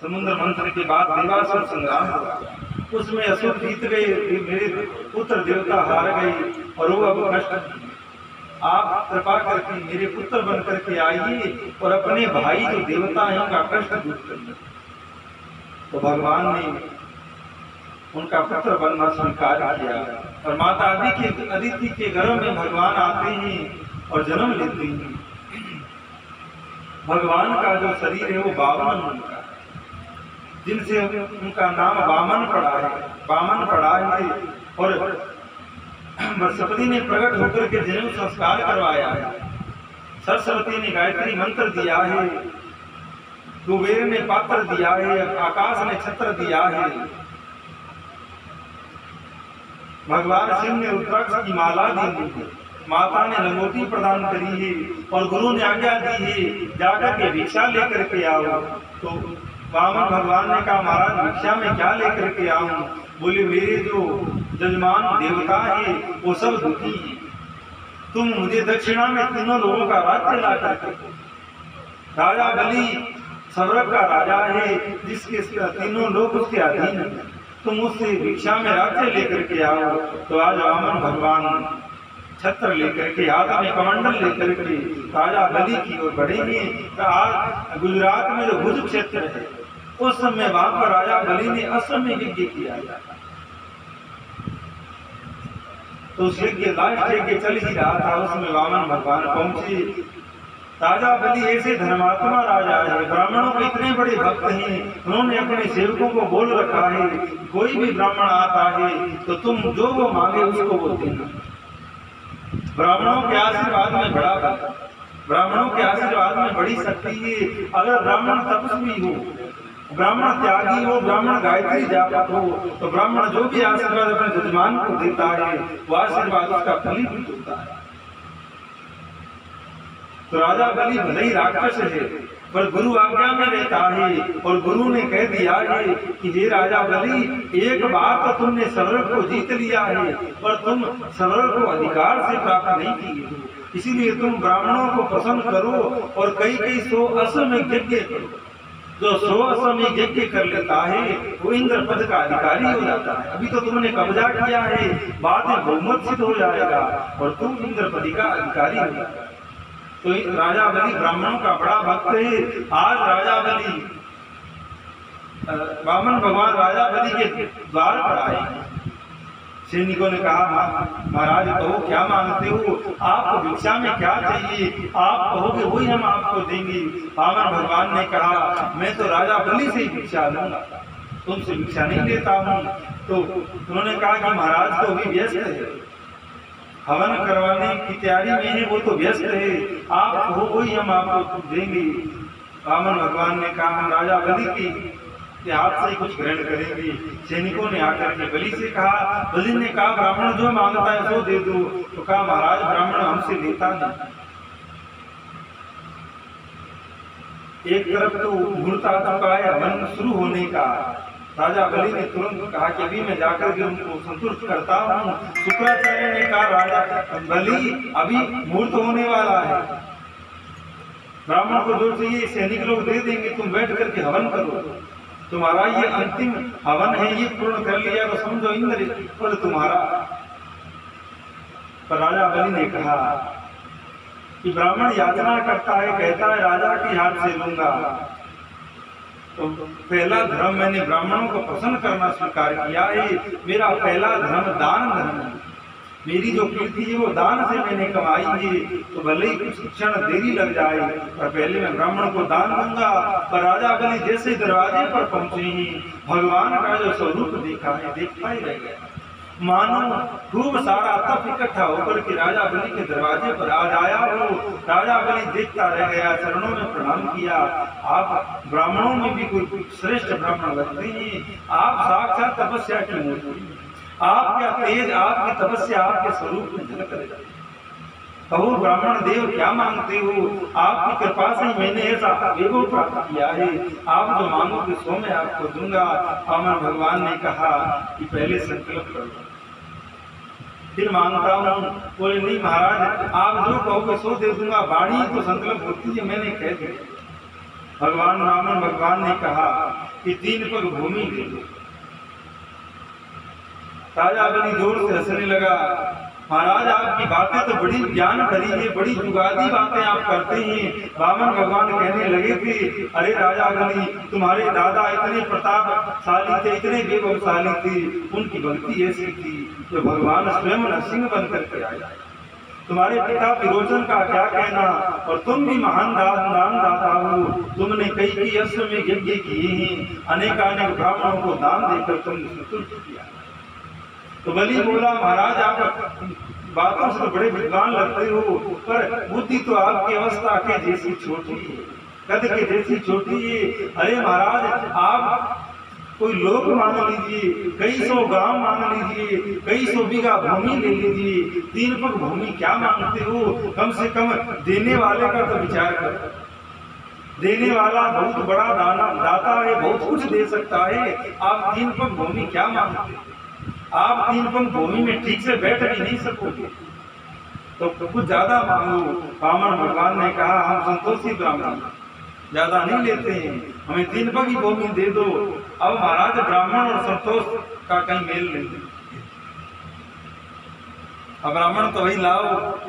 समुद्र मंथन के बाद देवासुर संग्राम हुआ, उसमें असुर जीत गए, मेरे पुत्र देवता हार गए और वो अब कष्ट। आप कृपा करके मेरे पुत्र बन करके आइए और अपने भाई जो देवता हैं उनका कष्ट दूर करिए। तो भगवान ने उनका पुत्र बनना स्वीकार किया और माता अदिति के गर्भ में भगवान आते हैं और जन्म लेते हैं। भगवान का जो शरीर है वो 52 उनका, जिनसे उनका नाम वामन पड़ा है और बृहस्पति ने प्रकट होकर के जनेऊ संस्कार करवाया है, सरस्वती ने गायत्री मंत्र दिया है, कुबेर ने पात्र दिया है, आकाश ने छत्र दिया है, भगवान शिव ने रुद्राक्ष की माला दी है, माता ने लंगोटी प्रदान करी है और गुरु ने आज्ञा दी है जाकर के भिक्षा लेकर के आओ। तो वामन भगवान ने कहा महाराज भिक्षा में क्या लेकर के आऊं? बोले मेरे जो जजमान देवता है वो सब दुखी है, तुम मुझे दक्षिणा में तीनों लोगों का राज्य ला करके, राजा बलि सौरभ का राजा है जिसके तीनों लोग उसके अधीन है, तुम उससे भिक्षा में राज्य लेकर के आओ। तो आज वामन भगवान छत्र लेकर के हाथ में कमंडल लेकर के राजा बलि की ओर बढ़ेंगे। आज गुजरात में जो भुज क्षेत्र है उस समय वहां पर राजा बलि ने अश्वमेध यज्ञ किया, तो उस यज्ञ लास्ट यज्ञ चल ही रहा था, उसमें वामन भगवान पहुंचे। राजा बलि ऐसे धर्मात्मा राजा है, ब्राह्मणों के इतने बड़े भक्त हैं, उन्होंने अपने सेवकों को बोल रखा है कोई भी ब्राह्मण आता है तो तुम जो वो मांगे उसको वो देना। ब्राह्मणों के आशीर्वाद में बड़ा बल, ब्राह्मणों के आशीर्वाद में बड़ी शक्ति है। अगर ब्राह्मण तपस्वी हो, ब्राह्मण त्यागी हो, ब्राह्मण गायत्री जापक हो, तो ब्राह्मण जो भी आशीर्वाद अपने जजमान को देता है वो आशीर्वाद उसका फलीभूत होता है। तो राजा बलि भले ही राक्षस है पर गुरु आज्ञा में रहता है और गुरु ने कह दिया है कि हे राजा बलि एक बार तो तुमने सौरभ को जीत लिया है पर तुम सौरभ को अधिकार से प्राप्त नहीं किए हो, इसीलिए तुम ब्राह्मणों को पसंद करो और कई 100 अश्वमेध यज्ञ करो। जो 100 अश्वमेध यज्ञ कर लेता है वो इंद्र पद का अधिकारी हो जाता है। अभी तो तुमने कब्जा किया है, बाद में बहुमत सिद्ध हो जाएगा और तुम इंद्र पद का अधिकारी हो जाएगा। तो राजा बलि ब्राह्मणों का बड़ा भक्त है। आज राजा बलि वामन भगवान राजा बलि के द्वार पर आए, सैनिकों ने कहा महाराज कहो क्या मांगते हो, आपको भिक्षा में क्या चाहिए, आप कहोगे वही हम आपको देंगे। वामन भगवान ने कहा मैं तो राजा बलि से ही भिक्षा लूंगा, तुमसे भिक्षा नहीं लेता हूँ। तो उन्होंने कहा कि महाराज तो अभी व्यस्त है, हवन करवाने की तैयारी में है, वो तो व्यस्त है, आप कहो वही हम आपको देंगे। वामन भगवान ने कहा हम राजा बलि के हाथ से कुछ ग्रहण करेंगे। सैनिकों ने आकर के बलि से कहा, बलि ने कहा ब्राह्मण जो मांगता है वो दे दो। तो कहा महाराज ब्राह्मण हमसे लेता नहीं। एक तरफ तो मुहूर्त आ चुका है हवन शुरू होने का, राजा बलि ने तुरंत कहा कि अभी मैं जाकर के उनको संतुष्ट करता हूँ। शुक्राचार्य ने कहा राजा बलि अभी मुहूर्त होने वाला है, ब्राह्मण को जो चाहिए सैनिक लोग दे देंगे, तुम बैठ करके हवन करो, तुम्हारा ये अंतिम हवन है, ये पूर्ण कर लिया तो समझो इंद्र पद तुम्हारा। पर राजा बलि ने कहा कि ब्राह्मण याचना करता है, कहता है राजा के हाथ से लूंगा, तो पहला धर्म मैंने ब्राह्मणों को प्रसन्न करना स्वीकार किया है, मेरा पहला धर्म दान धर्म है, मेरी जो कीर्ति है वो दान से मैंने कमाई है, तो भले ही कुछ क्षण देरी लग जाए पर पहले मैं ब्राह्मण को दान दूंगा। पर राजा बलि जैसे दरवाजे पर पहुंचे ही भगवान का जो स्वरूप देखा है देखता ही रह गया, मानो खूब सारा तप इकट्ठा होकर के राजा बलि के दरवाजे पर आज आया हो। राजा बलि देखता रह गया, चरणों में प्रणाम किया। आप ब्राह्मणों में भी कोई श्रेष्ठ ब्राह्मण लगते हैं, आप साक्षात तपस्या की मूर्ति, आपका तेज आपकी तपस्या आपके स्वरूप में झलक रही है। कहो ब्राह्मण देव क्या मांगते हो, आपकी कृपा से मैंने ऐसा वैभव प्राप्त किया है, आप जो मांगोगे सो मैं आपको दूंगा। वामन भगवान ने कहा कि पहले संकल्प करो फिर मांगता हूँ। बोले नहीं महाराज आप जो कहोगे सो दे दूंगा, वाणी तो संकल्प होती है, मैंने कह दिया। भगवान वामन भगवान ने कहा कि 3 पग भूमि दे दो। राजा बलि जोर से हंसने लगा, महाराज आपकी बातें तो बड़ी ज्ञान भरी है, बड़ी जुगादी बातें आप करते हैं। वामन भगवान कहने लगे कि अरे राजा बलि, तुम्हारे दादा इतने प्रतापशाली थे, इतने वैभवशाली थे, उनकी भक्ति ऐसी थी जो भगवान स्वयं नरसिंह बन करके आए। तुम्हारे पिता विरोचन का क्या कहना, और तुम भी महान दान दाता हो, तुमने कई अश्व में यज्ञ किए हैं, अनेकानेक ब्राह्मणों को दान देकर तुमने संतुष्ट किया। तो बलि बोला, महाराज आप बातों से तो बड़े विद्वान लगते हो, पर बुद्धि तो आपकी अवस्था के जैसी छोटी है, कद के जैसी छोटी है। अरे महाराज, आप कोई लोक मान लीजिए, कई सौ गांव मान लीजिए, कई सौ बीघा भूमि ले लीजिए, 3 पग भूमि क्या मांगते हो? कम से कम देने वाले का तो विचार करो। देने वाला बहुत बड़ा दाता है, बहुत कुछ दे सकता है। आप 3 पग भूमि क्या मांगते हो? आप 3 पग भूमि में ठीक से बैठ भी नहीं सकोगे, तो कुछ ज्यादा मांगो। वामन भगवान ने कहा, हम संतोषी ब्राह्मण ज्यादा नहीं लेते हैं, हमें 3 पग ही भूमि दे दो। अब महाराज ब्राह्मण और संतोष का कहीं मेल नहीं। अब ब्राह्मण तो वही लाओ,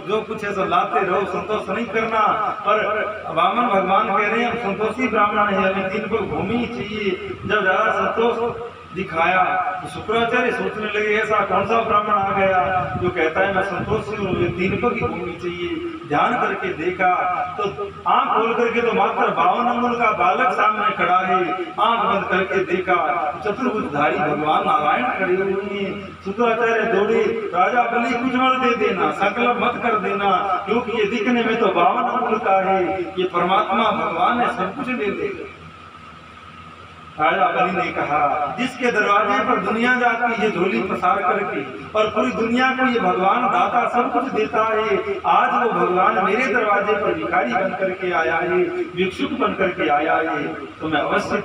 जो कुछ है सब लाते रहो, संतोष नहीं करना। पर वामन भगवान कह रहे हैं, हम संतोषी ब्राह्मण है, हमें 3 पग भूमि चाहिए। जब ज्यादा संतोष दिखाया तो शुक्राचार्य सोचने लगे, ऐसा कौन सा ब्राह्मण आ गया जो कहता है मैं संतोषी हूँ, 3 पग की भूमि चाहिए। ध्यान करके देखा तो आंख खोल करके तो मात्र 52 अंगुल का बालक सामने खड़ा है। आंख बंद करके देखा, चतुर्भुजधारी भगवान नारायण खड़े हुए हैं। शुक्राचार्य दौड़े, राजा बलि कुछ मत दे देना, संकल्प मत कर देना, क्योंकि ये दिखने में तो 52 अंगुल का है, ये परमात्मा भगवान है, सब कुछ दे देगा। राजा बलि ने कहा, जिसके दरवाजे पर दुनिया जाती है झोली पसार करके, और पूरी दुनिया को ये भगवान दाता सब कुछ देता है, आज वो भगवान मेरे दरवाजे पर भिखारी बन करके आया है, भिक्षुक बन करके आया है, तो मैं अवश्य।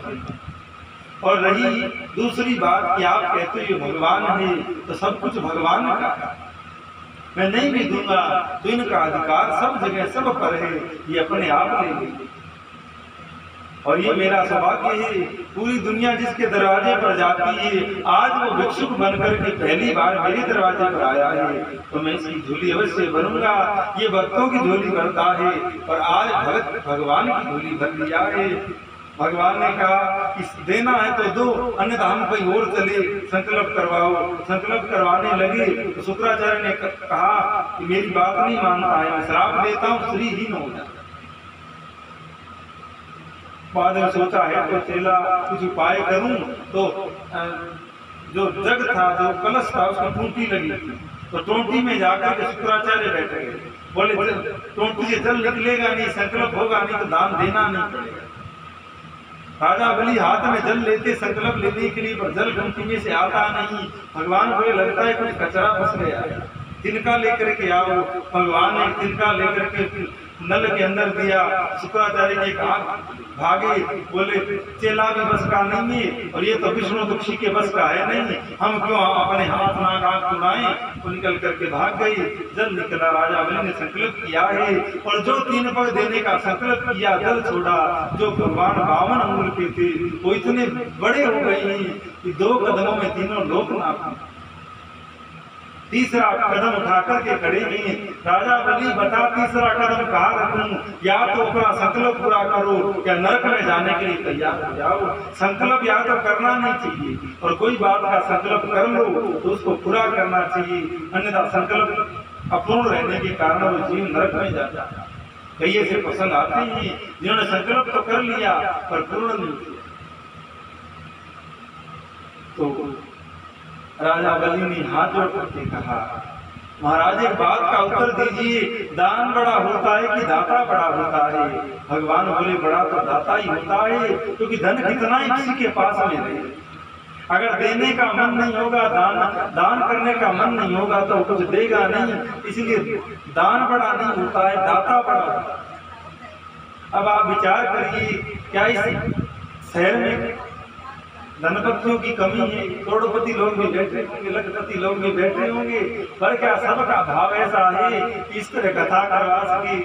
और रही दूसरी बात कि आप कहते हो भगवान है, तो सब कुछ भगवान का, मैं नहीं भी दूंगा तो इनका अधिकार सब जगह सब पर है, ये अपने आप ले लेंगे। और ये मेरा सौभाग्य है, पूरी दुनिया जिसके दरवाजे पर जाती है, आज वो भिक्षुक बनकर के पहली बार मेरे दरवाजे पर आया है, तो मैं इसकी झोली अवश्य भरूंगा। ये भक्तों की झोली भरता है, और आज भगत भगवान की झोली भर लिया है। भगवान ने कहा कि देना है तो दो, अन्यथा हम कहीं और चले, संकल्प करवाओ। संकल्प करवाने लगे तो शुक्राचार्य ने कहा कि मेरी बात नहीं मानता है, मैं श्राप देता हूँ, श्रीहीन हो जाए। बाद में सोचा है तो चेला कुछ उपाय करूं, तो जो जग था, जो कलश था, उसको टूंटी लगी थी, तो टूंटी में जाकर के शुक्राचार्य बैठ गए। बोले टूंटी से जल निकलेगा नहीं, संकल्प होगा नहीं, तो दान देना नहीं पड़ेगा। राजा बलि हाथ में जल लेते संकल्प लेने के लिए, पर जल टूंटी में से आता नहीं। भगवान को लगता है कुछ कचरा फंस गया, तिनका लेकर के आओ। भगवान ने तिनका लेकर के नल के अंदर दिया। शुक्राचार्य के कहा भागे, बोले चेला भी बस का नहीं है, और ये तो विष्णु दुखी के बस का है नहीं, हम क्यों अपने हाथ नाक आंख चुनाएं। तो निकल करके भाग गई। जल निकला, राजा बलि ने संकल्प किया है, और जो 3 पग देने का संकल्प किया, जल छोड़ा। जो भगवान 52 अंगुल के थे, वो इतने बड़े हो गए हैं कि 2 कदमों में तीनों लोक नाप। तीसरा कदम उठा करके खड़े हैं। राजा बलि बता तीसरा कदम कहाँ रखूं, या तो अपना संकल्प पूरा करो, या नरक में जाने के लिए तैयार हो जाओ। संकल्प या तो करना नहीं चाहिए, और कोई बात का संकल्प कर लो तो उसको पूरा करना चाहिए, अन्यथा संकल्प अपूर्ण रहने के कारण वो जीव नरक में जाता है। कई ऐसे प्रसंग आते हैं जिन्होंने संकल्प तो कर लिया पर पूर्ण नहीं किया। तो राजा बलि ने हाथ जोड़ करके कहा, महाराज एक बात का उत्तर दीजिए, दान बड़ा होता है कि दाता बड़ा होता है? भगवान बोले, बड़ा तो दाता ही होता है, क्योंकि धन कितना ही किसी के पास में दे, अगर देने का मन नहीं होगा, दान करने का मन नहीं होगा तो कुछ देगा नहीं। इसलिए दान बड़ा नहीं होता है, दाता बड़ा होता है। अब आप विचार करिए, क्या इस शहर में धनपतियों की कमी है? करोड़पति लोग भी बैठे होंगे, लखपति लोग भी बैठे होंगे, पर क्या सबका भाव ऐसा है कि इस तरह कथा करवा सके,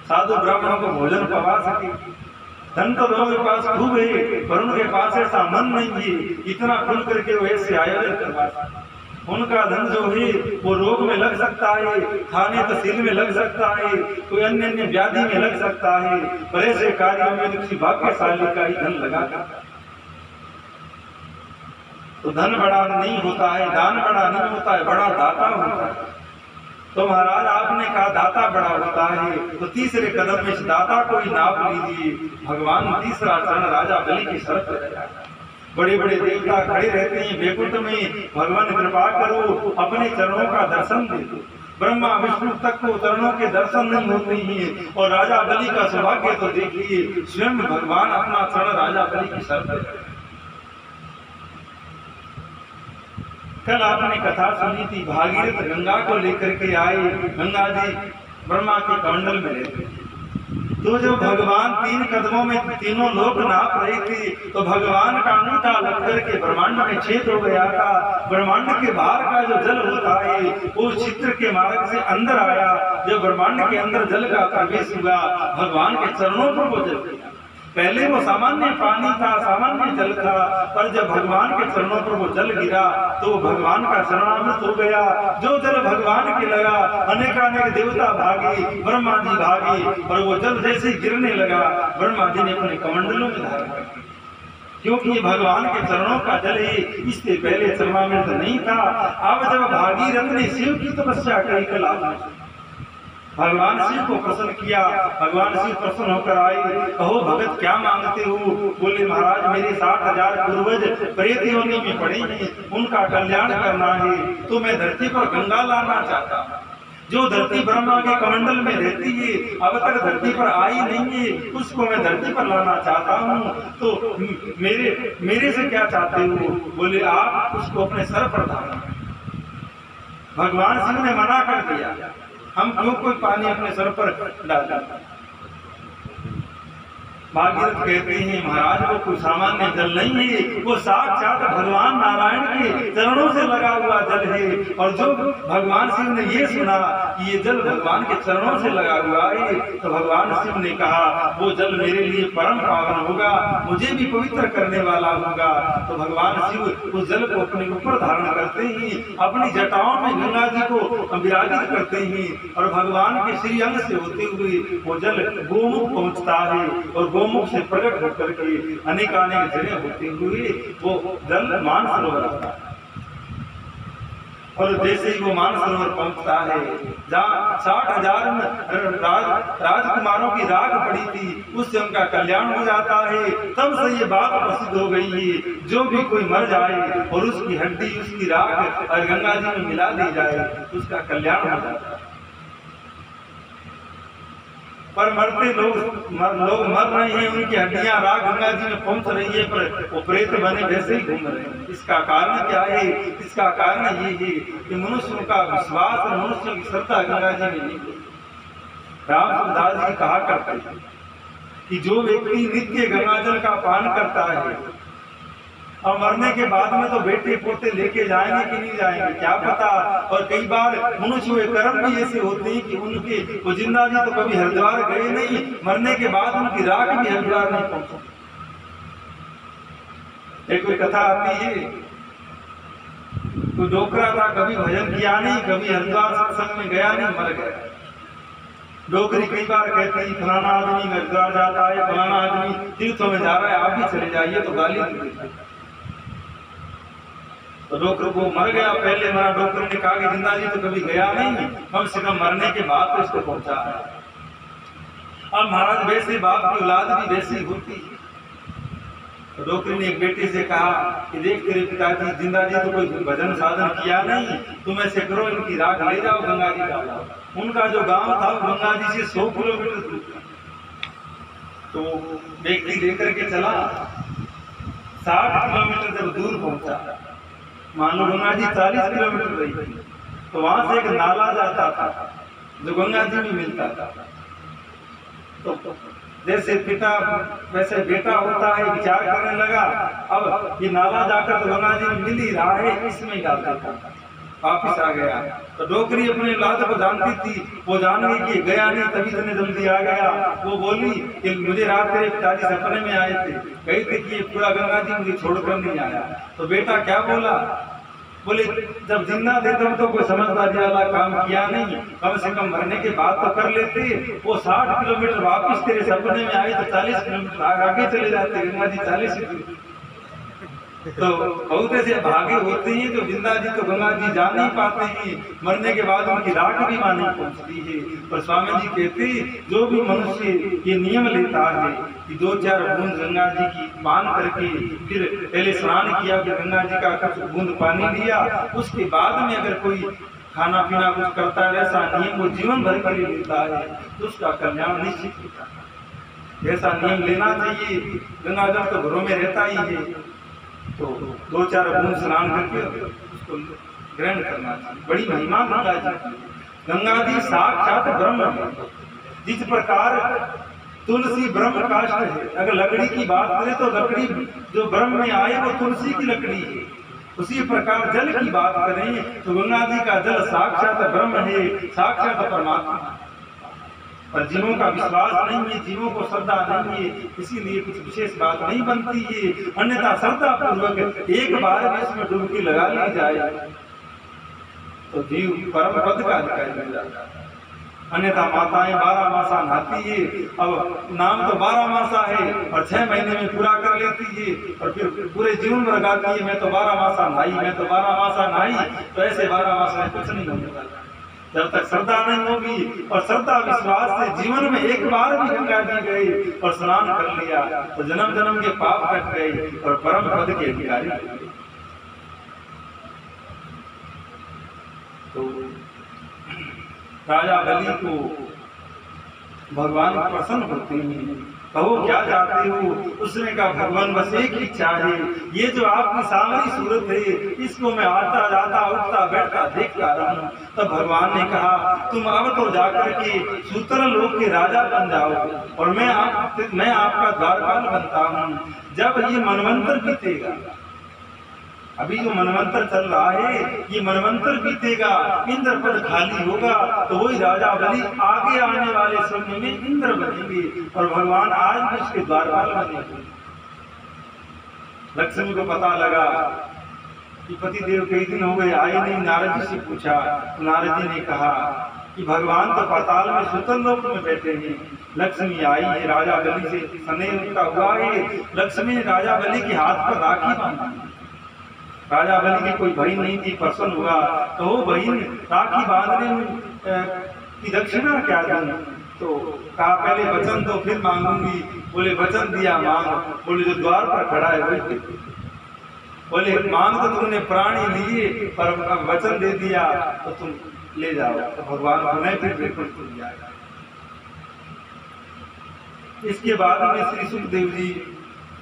साधु ब्राह्मणों को भोजन करवा सके? धन तो दोनों के पास खूब है, पर उनके पास ऐसा मन नहीं है इतना खुल करके वो ऐसे आयोजन करवा सकते। उनका धन जो है वो रोग में लग सकता है, खाने तहसील में लग सकता है, कोई अन्य अन्य व्याधि में लग सकता है, पर ऐसे कार्यों में किसी भाग्यशाली का ही धन लगा करता है। तो धन बड़ा नहीं होता है, दान बड़ा नहीं होता है, बड़ा दाता होता है। तो महाराज आपने कहा दाता बड़ा होता है, तो तीसरे कदम में इस दाता को ही नाप लीजिए। भगवान तीसरा चरण राजा बलि की शर्त लगाया। बड़े बड़े देवता खड़े रहते हैं वैकुंठ में, भगवान कृपा करो अपने चरणों का दर्शन दे दो। ब्रह्मा विष्णु तक को चरणों के दर्शन नहीं होते हैं, और राजा बलि का सौभाग्य तो देखिए स्वयं भगवान अपना चरण राजा बलि की शर्त लगाया। कल आपने कथा सुनी थी, भागीरथ गंगा को लेकर के आए। गंगा जी ब्रह्मा के कमंडल में रहते, तो जो भगवान 3 कदमों में तीनों लोक नाप रहे थे, तो भगवान का अंगूठा लग करके ब्रह्मांड में छेद हो गया था। ब्रह्मांड के बाहर का जो जल होता है वो छिद्र के मार्ग से अंदर आया। जब ब्रह्मांड के अंदर जल का प्रवेश हुआ, भगवान के चरणों पर वो जल गया। पहले वो सामान्य पानी था, सामान्य जल था, पर जब भगवान के चरणों पर वो जल गिरा तो भगवान का शरणागत हो गया। जो जल भगवान के लगा, अनेकानेक देवता भागे, ब्रह्मा जी भागे, और वो जल जैसे गिरने लगा ब्रह्मा जी ने अपने कमंडलों में धारण कर दिया, क्योंकि ये भगवान के चरणों का जल है। इससे पहले चरणामृत नहीं था। अब जब भागीरथ ने शिव की तपस्या करी, कल आपने भगवान शिव को प्रसन्न किया, भगवान शिव प्रसन्न होकर आए। कहो भगत क्या मांगते हो? बोले महाराज मेरे 60,000 पूर्वज प्रेत योनि में पड़े हैं, उनका कल्याण करना है, तो मैं धरती पर गंगा लाना चाहता हूँ। जो धरती ब्रह्मा के कमंडल में रहती है, अब तक धरती पर आई नहीं है, उसको मैं धरती पर लाना चाहता हूँ। तो मेरे से क्या चाहते हो? बोले आप उसको अपने सर पर धारण करें। भगवान शिव ने मना कर दिया, हम क्यों कोई पानी अपने सर पर डालता। भागीरथ कहते हैं महाराज वो कोई सामान्य जल नहीं है, वो साक्षात भगवान नारायण के चरणों से लगा हुआ जल है। और जो भगवान शिव ने ये सुना कि ये जल भगवान के चरणों से लगा हुआ है, तो भगवान शिव ने कहा वो जल मेरे लिए परम पावन होगा, मुझे भी पवित्र करने वाला होगा। तो भगवान शिव उस जल को अपने ऊपर धारण करते ही अपनी जटाओं में गंगा जी को विराजित करते हैं, और भगवान के श्री अंग से होते हुए वो जल गोमुख पहुंचता है, और गोमुख से प्रकट होकर के अनेकानेक जगह होते हुए वो जल मानसरोवर आता है। और जैसे ही वो मानसरोवर पहुंचता है, जहाँ 60,000 राजकुमारों की राख पड़ी थी, उससे उनका कल्याण हो जाता है। तब से ये बात प्रसिद्ध हो गई है, जो भी कोई मर जाए और उसकी हड्डी उसकी राख और गंगा जी में मिला दी जाए, उसका कल्याण हो जाता है। पर मरते लोग मर रहे हैं, उनकी हड्डियां राख गंगा जी में पहुंच रही है, पर वो प्रेत बने वैसे ही घूम रहे हैं। इसका कारण क्या है? इसका कारण ये है कि मनुष्यों का विश्वास और मनुष्यों की श्रद्धा गंगा जी में नहीं है। रामदास जी कहा करते हैं कि जो व्यक्ति नित्य गंगा जल का पान करता है, और मरने के बाद में तो बेटे पोते लेके जाएंगे कि नहीं जाएंगे क्या पता। और कई बार मनुष्य हुए कर्म भी ऐसे होते हैं कि उनके वो जिंदा जी तो कभी हरिद्वार गए नहीं, मरने के बाद उनकी राख भी हरिद्वार नहीं पहुंची। एक कोई कथा आती है, कोई डोकरा था, कभी भजन किया नहीं, कभी हरिद्वार सत्संग में गया नहीं, मर गया। डोकरी कई बार कहती है फलाना आदमी हरिद्वार जाता है, फलाना आदमी तीर्थों में जा रहा है, आप भी चले जाइए, तो गाली देती है। तो डोकर को मर गया, पहले मरा, डोकर ने कहा कि जिंदा जी तो कभी गया नहीं, कम से कम मरने के बाद तो इसको पहुंचा है। अब महाराज वैसे बाप की औलाद भी वैसी होती है। तो डोकरी ने एक बेटे से कहा कि देख तेरे पिताजी जिंदा जी तो कोई भजन साधन किया नहीं, तुम ऐसे करो इनकी राख ले जाओ गंगा जी का। उनका जो गांव था गंगा जी से 100 किलोमीटर दूर था। तो व्यक्ति लेकर के चला, 60 किलोमीटर जब दूर पहुंचा, मान लो गंगा जी 40 किलोमीटर रही थी, तो वहां से एक नाला जाता था जो गंगा जी में मिलता था। तो जैसे पिता वैसे बेटा होता है, विचार करने लगा अब ये नाला जाकर तो गंगा जी में मिल ही रहा है, इसमें ही डालता था। वापिस आ गया। तो डोकरी अपने लाद को जानती थी, वो जान गई कि गया नहीं तभी इतने जल्दी आ गया। वो बोली कि मुझे रात तेरे पिताजी सपने में आए थे, कहे थे कि पूरा गंगा जी मुझे छोड़कर नहीं आया। तो बेटा क्या बोला? बोले जब जिंदा थे तब तो कोई समझदारी वाला काम किया नहीं, कम से कम मरने के बाद तो कर लेते। वो 60 किलोमीटर वापिस तेरे सपने में आए तो 40 किलोमीटर आगे चले जाते, गंगा जी 40। तो बहुत ऐसे भागे होते हैं जो जिंदा जी तो गंगा जी जा नहीं पाते हैं, मरने के बाद उनकी राख भी वहां नहीं पहुंचती है। पर स्वामी जी कहते जो भी मनुष्य ये नियम लेता है कि 2-4 बूंद गंगा जी की मान करके फिर पहले स्नान किया, फिर गंगा जी का कुछ बूंद पानी लिया, उसके बाद में अगर कोई खाना पीना कुछ करता है, ऐसा नियम वो जीवन भर के लिए लेता है तो उसका कल्याण निश्चित होता है। ऐसा नियम लेना चाहिए। गंगा जल तो घरों में रहता ही है, तो 2-4 बूंद स्नान करके उसको ग्रहण करना चाहिए। बड़ी महिमा गंगा जी। गंगा जी साक्षात ब्रह्म है। जिस प्रकार तुलसी ब्रह्म काष्ठ है, अगर लकड़ी की बात करें तो लकड़ी जो ब्रह्म में आए वो तुलसी की लकड़ी है। उसी प्रकार जल की बात करें तो गंगा जी का जल साक्षात ब्रह्म है, साक्षात परमात्मा। पर जीवों का विश्वास नहीं है, जीवों को श्रद्धा नहीं है, इसीलिए कुछ विशेष बात नहीं बनती है। अन्यथा श्रद्धा पूर्वक एक बार भी इसमें डुबकी लगा ली जाए तो जीव परम पद का अधिकारी बन जाता है। अन्यथा माताएं 12 मासा नहाती है, अब नाम तो 12 मासा है और 6 महीने में पूरा कर लेती है और फिर पूरे जीवन भर गाती है मैं तो 12 मासा नहाई, मैं तो 12 मासा नहाई। तो ऐसे 12 मासा में कुछ नहीं होने वाला जब तक श्रद्धा नहीं होगी। और श्रद्धा विश्वास से जीवन में एक बार भी गंगा जी गए और स्नान कर लिया तो जन्म जन्म के पाप कट गए और परम पद के अधिकारी बन गए। तो राजा बलि को भगवान प्रसन्न होते हैं, कहो क्या चाहते हो? उसने कहा भगवान बस एक इच्छा है, ये जो आपकी सामरी सूरत है इसको मैं आता जाता उठता बैठता देखता रहूं। तब भगवान ने कहा तुम अब तो जाकर के सूत्र लोक के राजा बन जाओ और मैं आपका द्वारपाल बनता हूँ। जब ये मनवंतर बीतेगा, अभी जो मनवंतर चल रहा है ये मनवंतर बीतेगा, इंद्र पद खाली होगा तो वही राजा बलि आगे आने वाले समय में इंद्र बनेंगे और भगवान आज भी उसके द्वारपाल बनेंगे। लक्ष्मी को पता लगा कि पति देव कई दिन हो गए आए नहीं, नारद जी से पूछा तो नारद जी ने कहा कि भगवान तो पाताल में सुतल लोक में बैठे हैं। लक्ष्मी आई है, राजा बलि से स्नेह उनका हुआ है। लक्ष्मी ने राजा बलि के हाथ पर राखी बांधी। राजा बलि की कोई बहन नहीं थी, प्रसन्न हुआ तो वो बहन राखी बांधने की दक्षिणा क्या दूं? तो कहा पहले वचन दो फिर मांगूंगी। बोले वचन दिया मांग। बोले जो द्वार पर खड़ा है वही दे। बोले मांग तो तुमने प्राणी लिए पर वचन दे दिया तो तुम ले जाओ। तो भगवान हमें फिर बिल्कुल खुल जाएगा। इसके बाद में श्री सुखदेव जी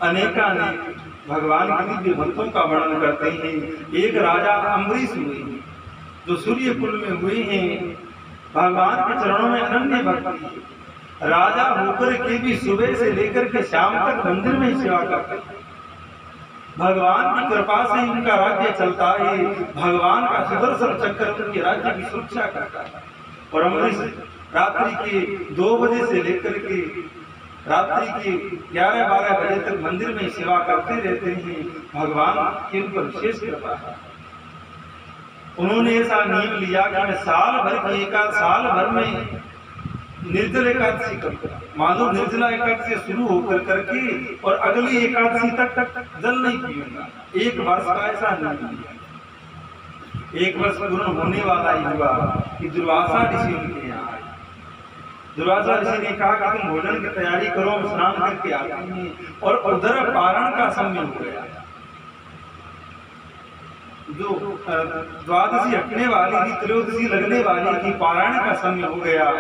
अनेकानेक भगवान के दिव्य भक्तों का वर्णन करते हैं। एक राजा अम्बरीश हुए हैं जो सूर्य कुल में हुए हैं, भगवान के चरणों में अनन्य भक्ति है। राजा होकर के भी सुबह से लेकर के शाम तक मंदिर में सेवा करते हैं। भगवान की कृपा से उनका राज्य चलता है। भगवान का सुदर्शन चक्र उनके राज्य की सुरक्षा करता है। और अम्बरीश रात्रि के 2 बजे से लेकर के रात्रि के 11-12 बजे तक मंदिर में सेवा करते रहते हैं। भगवान के ऊपर विशेष कृपा है। उन्होंने ऐसा नियम लिया कि मैं साल भर में निर्जल एकादशी करूंगा। मानो निर्जला एकादशी शुरू होकर करके और अगली एकादशी तक जल नहीं पीऊंगा। 1 वर्ष का ऐसा नियम लिया। 1 वर्ष पूर्ण होने वाला ही हुआ कि दुर्वासा ऋषि उनके यहाँ आए। दुर्वासा ऋषि ने कहा कि तुम भोजन की तैयारी करो, हम स्नान करके आते हैं। और उधर पारण का समय हो गया। जो द्वादशी हटने वाली थी, त्रयोदशी लगने वाली थी, पारायण का समय हो गया।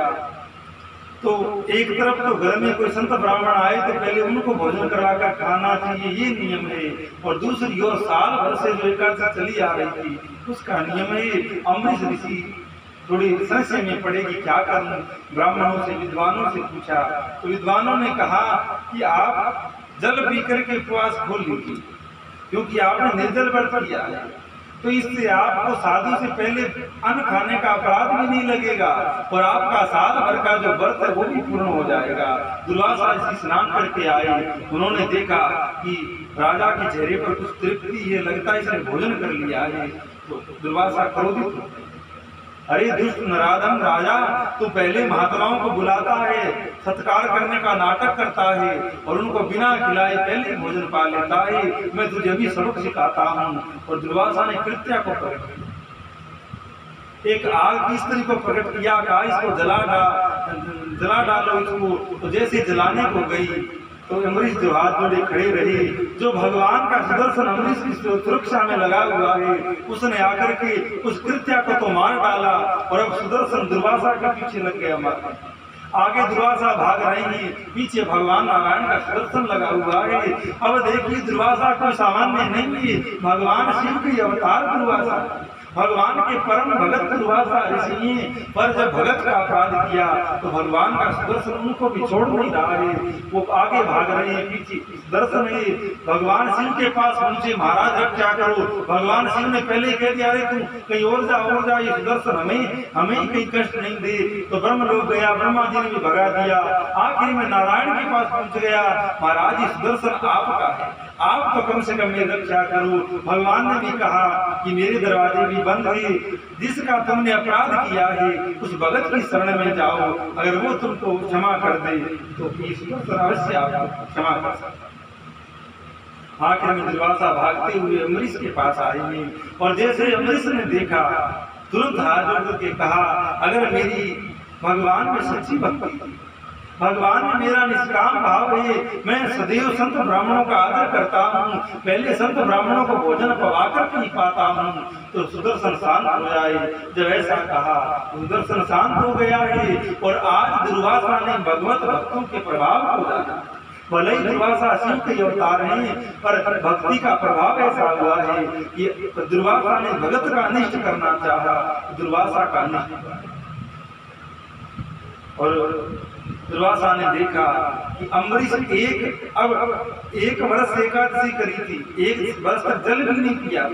तो एक तरफ तो घर में कोई संत ब्राह्मण आए तो पहले उनको भोजन कराकर खाना चाहिए, ये नियम है। और दूसरी ओर साल भर से जो एकादशी चली आ रही थी उसका नियम है। अम्बरीश ऋषि थोड़ी संशय में पड़े कि क्या करूं। ब्राह्मणों से विद्वानों से पूछा तो विद्वानों ने कहा कि आप जल पी करके उपवास खोल लीजिए, क्योंकि आपने निर्जल व्रत किया है। तो इससे आपको साधु से पहले अन्न खाने का अपराध भी नहीं लगेगा और आपका साल भर का जो व्रत है वो भी पूर्ण हो जाएगा। दुर्वासा ऋषि स्नान करके आए, उन्होंने देखा कि राजा के चेहरे पर कुछ तृप्ति है, लगता है इसने भोजन कर लिया है। तो दुर्वासा क्रोधित हो गए, अरे दुष्ट नराधम राजा, तू पहले महात्माओं को बुलाता है, सत्कार करने का नाटक करता है और उनको बिना खिलाए पहले भोजन पा लेता है। मैं तुझे भी सबक सिखाता हूँ। और दुर्वासा ने कृत्या को प्रकट किया, एक आग की स्त्री को प्रकट किया, कहा इसको जला डालो इसको। तो जैसे जलाने को गई तो अम्बरीश जो हाथ जोड़े खड़े रहे, जो भगवान का सुदर्शन अम्बरीश की सुरक्षा में लगा हुआ है, उसने आकर के उस कृत्या को तो मार डाला और अब सुदर्शन दुर्वासा के पीछे लग गया मारने। आगे दुर्वासा भाग रहे हैं, पीछे भगवान नारायण का सुदर्शन लगा हुआ है। अब देखिए दुर्वासा कोई सामान्य नहीं है, भगवान शिव की अवतार दुर्वासा, भगवान के परम भगत दुर्वासा ऋषि हैं। पर जब भगत का अपराध किया तो भगवान का सुदर्शन उनको भी छोड़ नहीं रहा है, वो आगे भाग रहे हैं, पीछे दर्शन है। भगवान शिव के पास पहुंचे, महाराज अब क्या करो। भगवान शिव ने पहले कह दिया, अरे तुम कहीं और जा, ये सुदर्शन हमें ही कहीं कष्ट नहीं दे। तो ब्रह्म लोग गया, ब्रह्मा जी ने भी भगा दिया। आखिर में नारायण के पास पहुंच गया, महाराज ये सुदर्शन आपका है, आप तो कम से कम मेरी रक्षा करो। भगवान ने भी कहा कि मेरे दरवाजे भी बंद है, जिसका तुमने अपराध किया है उस भगत की शरण में जाओ, अगर वो तुमको क्षमा कर दे तो अवश्य आपको क्षमा कर सकता। आखिर में दुर्वासा भागते हुए अम्बरीश के पास आए हैं और जैसे अम्बरीश ने देखा तुरंत हाथ जोड़ के कहा, अगर मेरी भगवान में सच्ची भक्ति, भगवान में मेरा निष्काम भाव है, मैं सदैव संत ब्राह्मणों का आदर करता हूँ, पहले संत ब्राह्मणों को भोजन पवाकर पी पाता हूँ, तो सुदर्शन शांत हो जाए। जब ऐसा कहा सुदर्शन शांत हो गया है और आज दुर्वासा ने भगवत भक्तों के प्रभाव को जाना। भले ही दुर्वासा शिव के अवतार हैं, पर भक्ति का प्रभाव ऐसा हुआ है कि दुर्वासा ने भगत का अनिष्ट करना चाहा, दुर्वासा का अनिष्ट। और दुर्वासा ने देखा कि अम्बरीश एक वर्ष एकादशी करी थी, एक वर्ष तक जल भी नहीं पिया।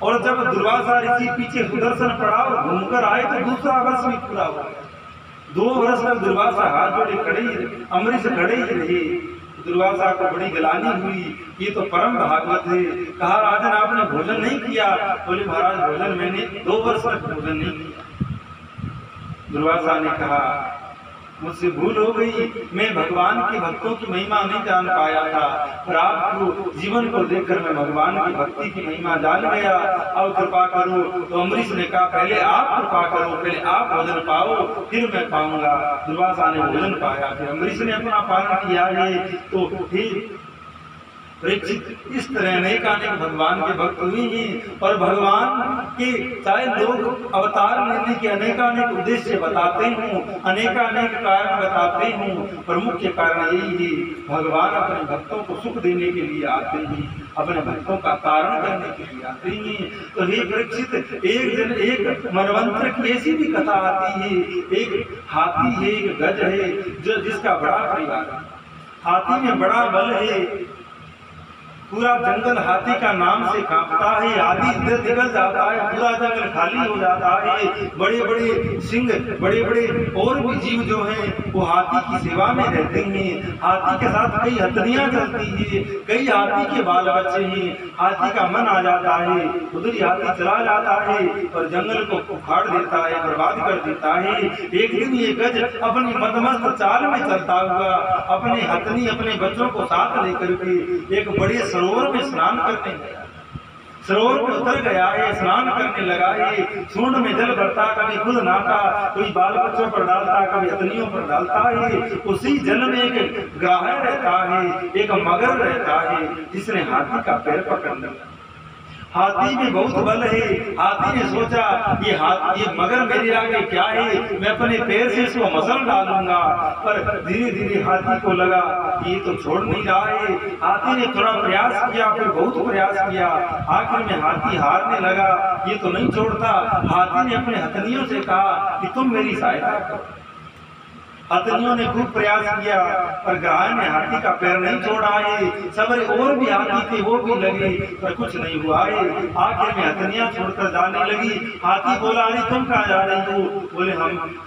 और जब दुर्वासा ऋषि पीछे सुदर्शन पड़ा और घूमकर आए तो दूसरा वर्ष भी पूरा हो गया। 2 वर्ष तक दुर्वासा हाथ जोड़े खड़े ही, अम्बरीश खड़े ही रहे। दुर्वासा को बड़ी गिलानी हुई, ये तो परम भागवत है। कहा राजन आपने भोजन नहीं किया? बोले महाराज भोजन मैंने 2 वर्ष तक भोजन नहीं किया। दुर्वासा ने कहा मुझसे भूल हो गई, मैं भगवान के भक्तों की महिमा नहीं जान पाया था, पर आपको जीवन को देखकर मैं भगवान की भक्ति की महिमा जान गया, अब कृपा करो। तो अम्बरीश ने कहा पहले आप कृपा करो, पहले आप भोजन पाओ फिर मैं पाऊंगा। दुर्वासा ने भोजन पाया, फिर अम्बरीश ने अपना पालन किया है। तो फिर परीक्षित इस तरह अनेक भगवान के भक्त हुए हैं और भगवान के चाहे लोग अवतार लेने के अनेक उद्देश्य बताते हूँ, अनेक कारण बताते हूँ, पर मुख्य कारण यही है भगवान अपने भक्तों को सुख देने के लिए आते हैं, अपने भक्तों का कारण करने के लिए आते हैं। तो हे परीक्षित, एक दिन एक मनवंतर की ऐसी भी कथा आती है, एक हाथी है, एक गज है, जो जिसका बड़ा परिवार है। हाथी में बड़ा बल है, पूरा जंगल हाथी का नाम से कांपता है, आदि इधर निकल जाता है, पूरा जंगल खाली हो जाता है। बड़े बड़े सिंह, बड़े बड़े और भी जीव जो हैं वो हाथी की सेवा में रहते हैं। हाथी के साथ कई हथनियां चलती है, कई हाथी के बाल बच्चे हैं। हाथी का मन आ जाता है, उधर ही हाथी चला जाता है और जंगल को उखाड़ देता है, बर्बाद कर देता है। एक दिन ये गज अपनी मदमस्त चाल में चलता हुआ अपने हथनी अपने बच्चों को साथ लेकर के एक बड़े सरोवर में स्नान करने गया। सरोवर में उतर गया है, स्नान करने लगा है। सूंड में जल भरता, कभी खुद नहाता, कोई बाल बच्चों पर डालता, कभी हथनियों पर डालता है। उसी जल में एक ग्राहक रहता है, एक मगर रहता है, जिसने हाथी का पैर पकड़ लिया। हाथी में बहुत बल है। हाथी ने सोचा ये मगर मेरे आगे क्या है, मैं अपने पैर से इसको मसल डालूंगा। पर धीरे धीरे हाथी को लगा ये तो छोड़ नहीं रहा है। हाथी ने थोड़ा प्रयास किया, फिर बहुत प्रयास किया, आखिर में हाथी हारने लगा, ये तो नहीं छोड़ता। हाथी ने अपने हथनियों से कहा कि तुम मेरी सहायता करो। हथनियों ने खूब प्रयास किया पर ग्राह ने हाथी का पैर नहीं छोड़ा है। सवेरे और भी हाथी थे, वो भी लगे पर कुछ नहीं हुआ है। आखिर में हथनियां छोड़कर जाने लगी। हाथी बोला, अरे तुम कहाँ जा रही हो? बोले,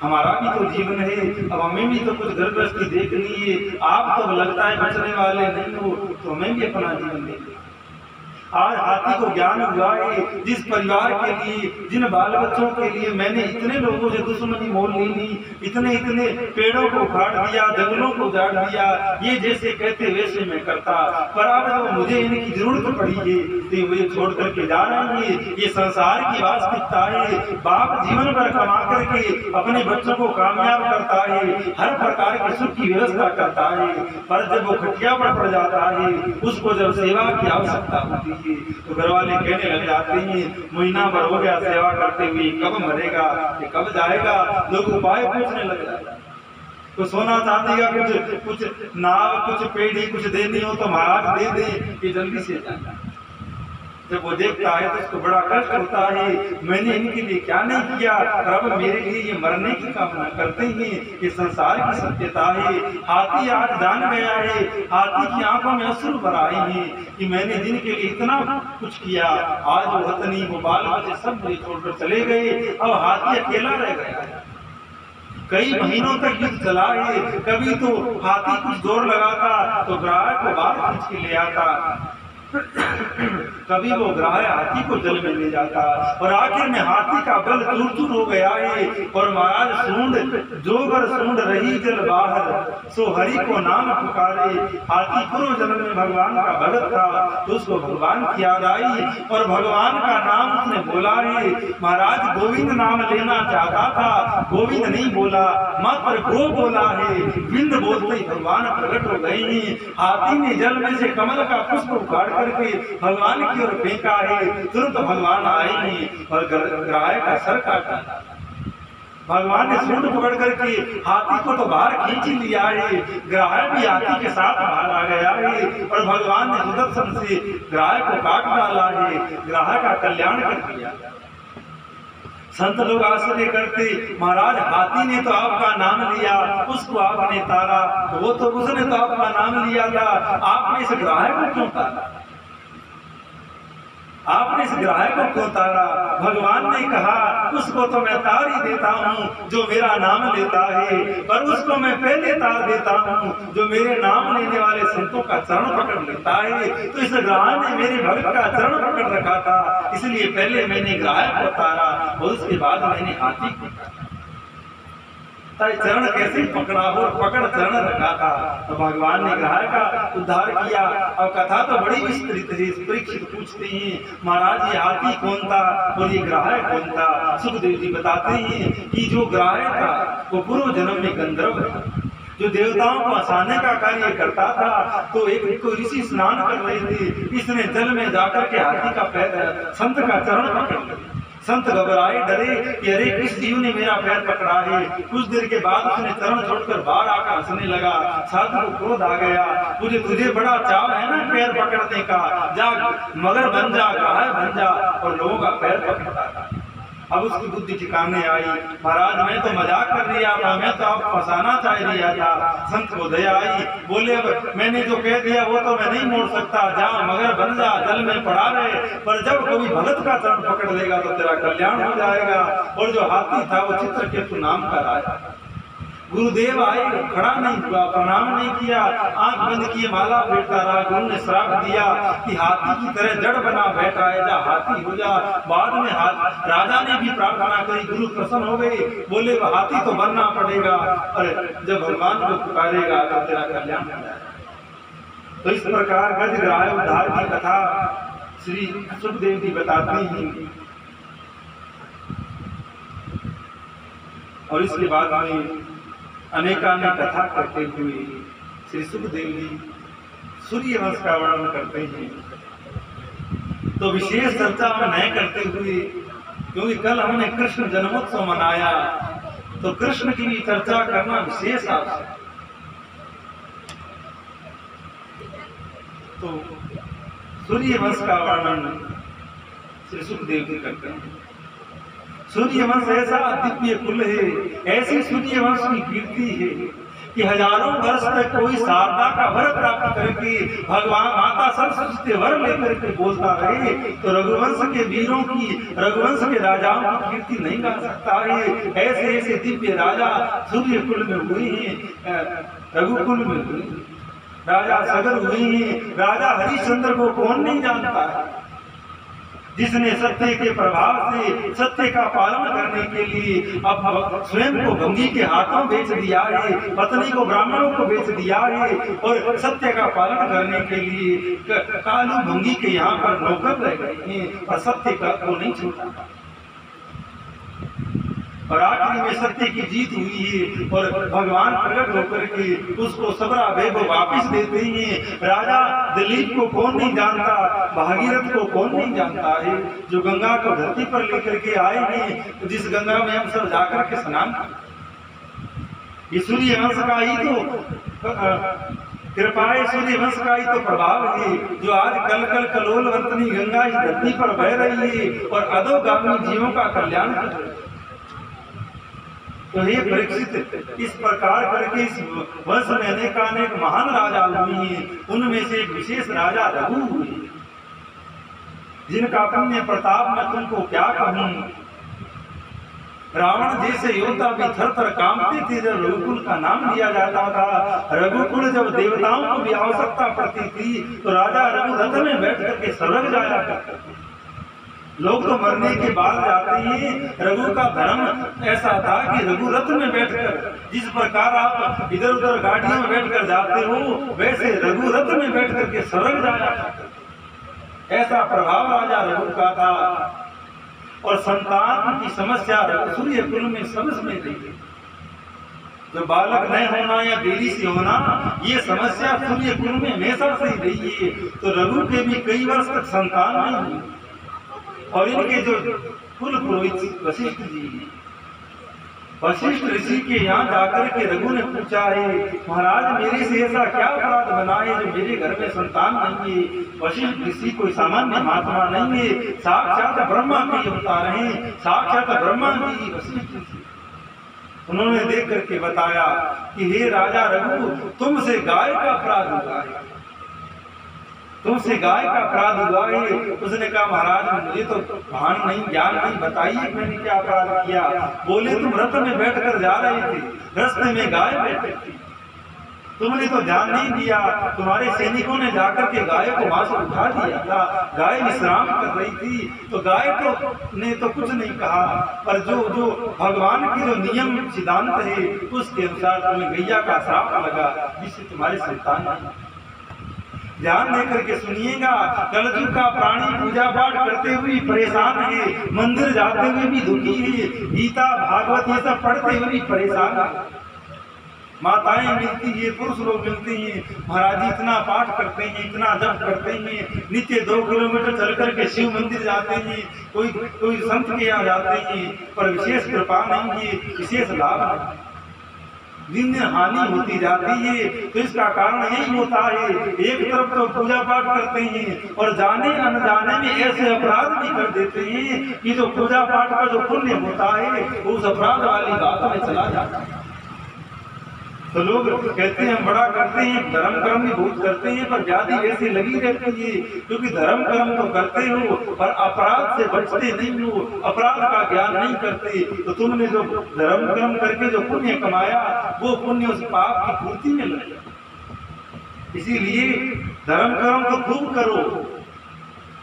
हमारा भी तो जीवन है, अब हमें भी तो कुछ घर गृहस्थी देखनी है। आप तो लगता है बचने वाले नहीं हो, तो हमें भी अपना जीवन देखना। आज हाथी को ज्ञान हुआ है, जिस परिवार के लिए, जिन बाल बच्चों के लिए मैंने इतने लोगों से दुश्मनी मोल ली थी, इतने इतने पेड़ों को उखाड़ दिया, जंगलों को उजाड़ दिया, ये जैसे कहते वैसे मैं करता, पर अब जब मुझे इनकी जरूरत पड़ी है तो वे छोड़ करके जा रहे हैं। ये संसार की वास्तविकता है। बाप जीवन भर कमा करके अपने बच्चों को कामयाब करता है, हर प्रकार की सुख की व्यवस्था करता है, पर जब वो खटिया पर पड़ जाता है, उसको जब सेवा की आवश्यकता होती है तो घर वाले कहने लग जाते हैं, महीना भर हो गया सेवा करते हुए, कब मरेगा, ये कब जाएगा? लोग उपाय पूछने लग जाते हैं। तो सोना चांदी का कुछ नाव, कुछ पेड़ी कुछ देनी हो तो महाराज दे दे कि जल्दी से जाए। जब वो देखता है तो उसको बड़ा कष्ट होता है, मैंने इनके लिए क्या नहीं किया, अब मेरे लिए ये मरने की कामना करते हैं। ये संसार की सत्यता है। हाथी आज जान गया है, हाथी की आंखों में अश्रु भर आए हैं कि मैंने जिनके लिए इतना कुछ किया, आज वो हथनी, वो बाल बच्चे सब मुझे छोड़कर चले गए, अब हाथी अकेला रह गया। कई महीनों तक युद्ध चला है। कभी तो हाथी कुछ जोर लगाता तो ग्राह को बाहर खींच के ले आता, कभी वो ग्राह हाथी को जल में ले जाता, और आखिर में हाथी का बल चूर-चूर हो गया है। और महाराज सूंड जोगर सूंड रही जल बाहर, सो हरि को नाम पुकारे। हाथी पूर्व जन्म में भगवान का भगत था तो उसको भगवान की याद आई और भगवान का नाम उसने बोला है। महाराज गोविंद नाम लेना चाहता था, गोविंद नहीं बोला, मात्र गो बोला है। बिंद बोलते ही भगवान प्रकट हो गए हैं। हाथी ने जल में से कमल का पुष्प उखाड़ करके भगवान की ओर फेंका है, तुरंत भगवान आएंगे और ग्राह का सर काटा। भगवान ने सूंड पकड़ करके हाथी को तो बाहर खींच लिया है, ग्राह भी हाथी के साथ बाहर आ गया है और भगवान ने सुदर्शन से ग्राह को काट डाला है, ग्राह का कल्याण कर दिया। संत लोग आश्चर्य करते, महाराज हाथी ने तो आपका नाम लिया, उसको आपने तारा, वो तो उसने तो आपका नाम लिया था, आपने इस ग्राह को क्यों तारा? आपने इस ग्राह को क्यों तारा? भगवान ने कहा, उसको तो मैं तार ही देता हूँ जो मेरा नाम लेता है, पर उसको मैं पहले तार देता हूँ जो मेरे नाम लेने वाले संतों का चरण पकड़ लेता है। तो इस ग्राह ने मेरे भक्त का चरण पकड़ रखा था, इसलिए पहले मैंने ग्राह को तारा और उसके बाद मैंने हाथी को तारा। चरण कैसे पकड़ा हो, पकड़ चरण रखा था, तो भगवान ने ग्राह का उद्धार किया। और कथा तो बड़ी विस्तृत है। परीक्षित पूछते हैं, महाराज ये हाथी कौन था और ये ग्राह कौन था? सुखदेव जी बताते हैं कि जो ग्राह था वो पूर्व जन्म में गंधर्व था, जो देवताओं को हंसाने का कार्य करता था। तो एक को ऋषि स्नान कर रहे थे, इसने जल में जाकर के हाथी का पैर, संत का चरण पकड़ लिया। संत घबराए, डरे कि अरे किस जीव ने मेरा पैर पकड़ा है। कुछ देर के बाद उसने चरण छोड़कर बाहर आकर हंसने लगा। साधु को क्रोध आ गया, तुझे बड़ा चाव है ना पैर पकड़ने का, जा मगर बन जा, गाय बन जा और लोगों का पैर पकड़ता था। अब उसकी बुद्धि ठिकाने आई, महाराज मैं तो मजाक कर लिया था, मैं तो आपको फंसाना चाह लिया था। संत को दया आई, बोले अब मैंने जो कह दिया वो तो मैं नहीं मोड़ सकता, जा मगर बन जा, जल में पड़ा रहे, पर जब कोई भगत का चरण पकड़ लेगा तो तेरा कल्याण हो जाएगा। और जो हाथी था वो चित्रकेतु नाम का राजा। गुरुदेव आए, खड़ा नहीं हुआ, प्रणाम नहीं किया, आंख बंद किए माला फेरता रहा। गुरु ने श्राप दिया कि हाथी की तरह जड़ बना बैठा है, जा हाथी हो जा। बाद में राजा ने भी प्रार्थना करी, गुरु प्रसन्न हो गए, बोले वो हाथी तो बनना पड़ेगा, और जब भगवान को पुकारेगा तो तेरा कल्याण हो जाएगा। तो इस प्रकार गज ग्राह उद्धार की कथा श्री सुखदेव जी बताते हैं। और इसके बाद में अनेकानेक कथा करते हुए श्री सुखदेव जी सूर्य वंश का वर्णन करते हैं। तो विशेष चर्चा में नहीं करते हुए, क्योंकि कल हमने कृष्ण जन्मोत्सव मनाया, तो कृष्ण की भी चर्चा करना विशेष आवश्यक। तो सूर्य वंश का वर्णन श्री सुखदेव जी करते हैं। सूर्यवंश ऐसा दिव्य कुल है, ऐसी सूर्यवंश की कीर्ति है कि हजारों वर्ष तक कोई शारदा का वर प्राप्त करके भगवान माता सरस्वती से वर लेकर के बोलता रहे तो रघुवंश के वीरों की, रघुवंश के राजाओं की कीर्ति नहीं गा सकता है। ऐसे ऐसे दिव्य राजा सूर्य कुल में हुए हैं, रघुकुल में हुए हैं, राजा सगर हुए हैं। राजा हरिश्चंद्र को कौन नहीं जानता है, जिसने सत्य के प्रभाव से सत्य का पालन करने के लिए अब स्वयं को भंगी के हाथों बेच दिया है, पत्नी को ब्राह्मणों को बेच दिया है और सत्य का पालन करने के लिए कालू भंगी के यहाँ पर नौकर रह गए हैं और सत्य का को नहीं छूटा। और आखिरी में सत्य की जीत हुई है और भगवान प्रकट होकर के उसको सबरा वैभव वापिस देते हैं। राजा दिलीप को कौन नहीं जानता, भागीरथ को कौन नहीं जानता है, जो गंगा को धरती पर लेकर के आए हैं, जिस गंगा में हम सब जाकर के स्नान करते। सूर्यवंश का ही तो कृपाए, सूर्यवंश का ही तो प्रभाव है जो आज कल कल कलोल वर्तनी गंगा इस धरती पर बह रही है और अधोगामी जीवों का कल्याण कर रही है। तो हे परीक्षित, इस प्रकार करके इस वंश में अनेक महान राजा हुए हैं, उनमें से एक विशेष राजा रघु हुए, जिनका पुण्य प्रताप मैं तुमको क्या कहूं। रावण जैसे योद्धा भी थर थर कांपते थे जब रघुकुल का नाम लिया जाता था। रघुकुल जब देवताओं को भी आवश्यकता पड़ती थी तो राजा रघु रथ में बैठ करके स्वर्ग जाया करते थे। लोग तो मरने के बाद जाते हैं, रघु का धर्म ऐसा था कि रघु रथ में बैठकर, जिस प्रकार आप इधर उधर गाड़ियों में बैठकर जाते हो वैसे रघु रथ में बैठ करके स्वर्ग जाया करते। ऐसा प्रभाव राजा रघु का था। और संतान की समस्या सूर्य कुल में समझ में रही, जो बालक नहीं होना या देरी से होना, ये समस्या सूर्य कुल में हमेशा से ही रही है। तो रघु के भी कई वर्ष तक संतान नहीं हुई। और इनके जो कुल पुरोहित वशिष्ठ जी, वशिष्ठ ऋषि के यहाँ जाकर के रघु ने पूछा है, महाराज मेरे से ऐसा क्या अपराध बना है जो मेरे घर में संतान नहीं है। वशिष्ठ ऋषि कोई सामान्य महात्मा नहीं है, साक्षात ब्रह्मा के अवतार हैं, साक्षात ब्रह्मा जी वशिष्ठ ऋषि। उन्होंने देख करके बताया कि हे राजा रघु, तुमसे गाय का अपराध हुआ है, तुमसे गाय का अपराध हुआ है। उसने कहा महाराज मुझे तो भान नहीं, ज्ञान नहीं, बताइए मैंने क्या अपराध किया। बोले तुम रथ में बैठकर जा रहे थे, रास्ते में गाय बैठी थी, तुमने तो ध्यान नहीं दिया, तुम्हारे सैनिकों ने जाकर के गाय को वहां से उठा दिया था, गाय विश्राम कर रही थी। तो गाय तो ने तो कुछ नहीं कहा, पर जो भगवान की जो नियम सिद्धांत है उसके अनुसार तुम्हें गैया का श्राप लगा, जिससे तुम्हारे संतान नहीं। ध्यान देकर के सुनिएगा, कलयुग का प्राणी पूजा पाठ करते हुए परेशान है, मंदिर जाते हुए भी दुखी है, गीता भागवत ये सब पढ़ते हुए भी परेशान है। माताएं मिलती है, पुरुष लोग मिलते हैं, महाराज जी इतना पाठ करते हैं, इतना जप करते हैं, नित्य 2 किलोमीटर चल करके शिव मंदिर जाते हैं, कोई संत के यहाँ जाते हैं, पर विशेष कृपा नहीं है, विशेष लाभ नहीं, दिन दिन हानि होती जाती है। तो इसका कारण यही होता है, एक तरफ तो पूजा पाठ करते हैं और जाने अनजाने में ऐसे अपराध भी कर देते हैं कि जो पूजा पाठ का जो पुण्य होता है उस अपराध वाली बात में चला जाता है। तो लोग कहते हैं हम बड़ा करते हैं, धर्म कर्म भी बहुत करते हैं, पर व्याधि ऐसी लगी रहती है, क्योंकि धर्म कर्म तो करते हो पर अपराध से बचते नहीं हो, अपराध का ज्ञान नहीं करते। तो तुमने जो धर्म कर्म करके जो पुण्य कमाया वो पुण्य उस पाप की पूर्ति में लगे। इसीलिए धर्म कर्म तो खूब करो,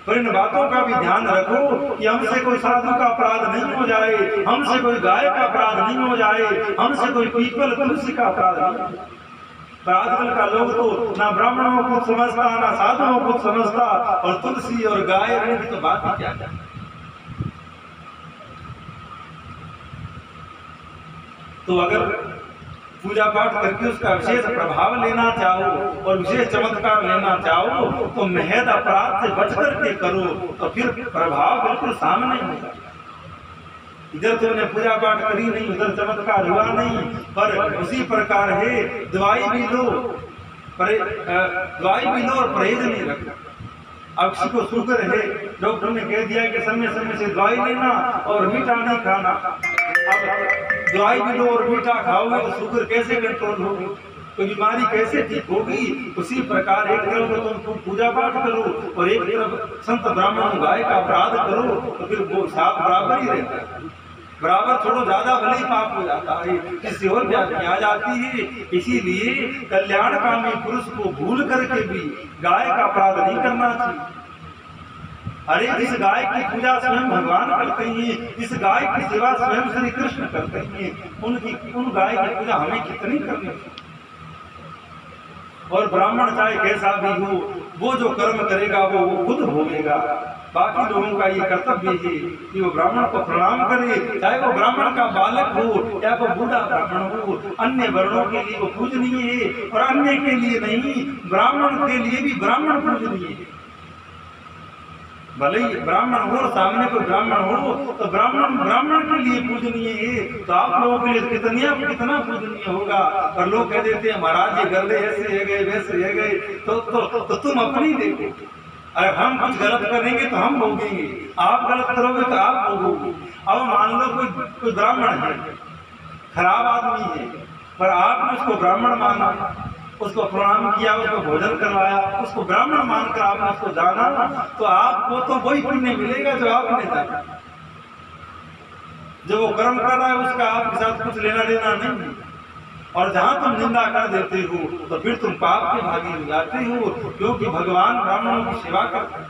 पर इन बातों का भी ध्यान रखो कि हमसे कोई साधु का अपराध नहीं हो जाए, हमसे कोई गाय का अपराध नहीं हो जाए, हमसे कोई पीपल तुलसी का अपराध नहीं। पर आजकल का लोग तो ना ब्राह्मणों को समझता, ना साधुओं को समझता, और तुलसी और गाय की तो बात ही क्या है। तो अगर पूजा पाठ करके उसका विशेष प्रभाव लेना चाहो और विशेष चमत्कार लेना चाहो तो महज अपराध से बच करके करो, तो फिर प्रभाव बिल्कुल सामने होगा। इधर तुमने पूजा पाठ करी नहीं, उधर चमत्कार हुआ नहीं, पर उसी प्रकार है दवाई भी लो और परहेज नहीं रखो। अब किसी को शुगर है, डॉक्टर ने कह दिया कि समय समय से दवाई लेना और मीठा नहीं खाना। अब दवाई भी लो और मीठा खाओगे तो शुगर कैसे कंट्रोल होगी, तो बीमारी कैसे ठीक होगी। उसी प्रकार एक तरफ तो तुम पूजा पाठ करो और एक तरफ संत ब्राह्मण गाय का अपराध करो, तो फिर वो साथ बराबर ही रहता है। बराबर थोड़ा ज्यादा भले ही पाप हो जाता है, इससे और व्याधि आ जाती है। इसीलिए कल्याणकामी पुरुष को भूल करके भी गाय का अपराध नहीं करना चाहिए। अरे इस गाय की पूजा स्वयं भगवान करते हैं, इस गाय की सेवा स्वयं श्री कृष्ण करते हैं, उन गाय की पूजा हमें कितनी करनी चाहिए। और ब्राह्मण चाहे कैसा भी हो, वो जो कर्म करेगा वो खुद भोगेगा। बाकी लोगों का ये कर्तव्य है कि वो ब्राह्मण को प्रणाम करे, चाहे वो ब्राह्मण का बालक हो या वो बूढ़ा ब्राह्मण हो। अन्य वर्णों के लिए वो पूजनीय है और अन्य के लिए नहीं, ब्राह्मण के लिए भी ब्राह्मण पूजनीय है। भले ही ब्राह्मण हो, सामने कोई ब्राह्मण हो तो ब्राह्मण के लिए पूजनीय है, तो आप लोगों के लिए कितना पूजनीय होगा। और लोग कह देते हैं महाराज ये गले ऐसे है गए वैसे है गए, तो तुम अपनी देखो। अगर हम कुछ गलत करेंगे तो हम भोगेंगे, आप गलत करोगे तो आप भोगोगे। अब मान लो कोई ब्राह्मण है, खराब आदमी है, पर आपने उसको ब्राह्मण माना, उसको प्रणाम किया, उसको भोजन करवाया, उसको ब्राह्मण मानकर आपने उसको जाना, तो आपको तो वही पुण्य मिलेगा जो आपने जाना। जो वो कर्म कर रहा है उसका आपके साथ कुछ लेना देना नहीं। और जहां तुम निंदा कर देते हो तो फिर तुम पाप के भागी हो जाते हो, क्योंकि भगवान ब्राह्मणों की सेवा करते हैं।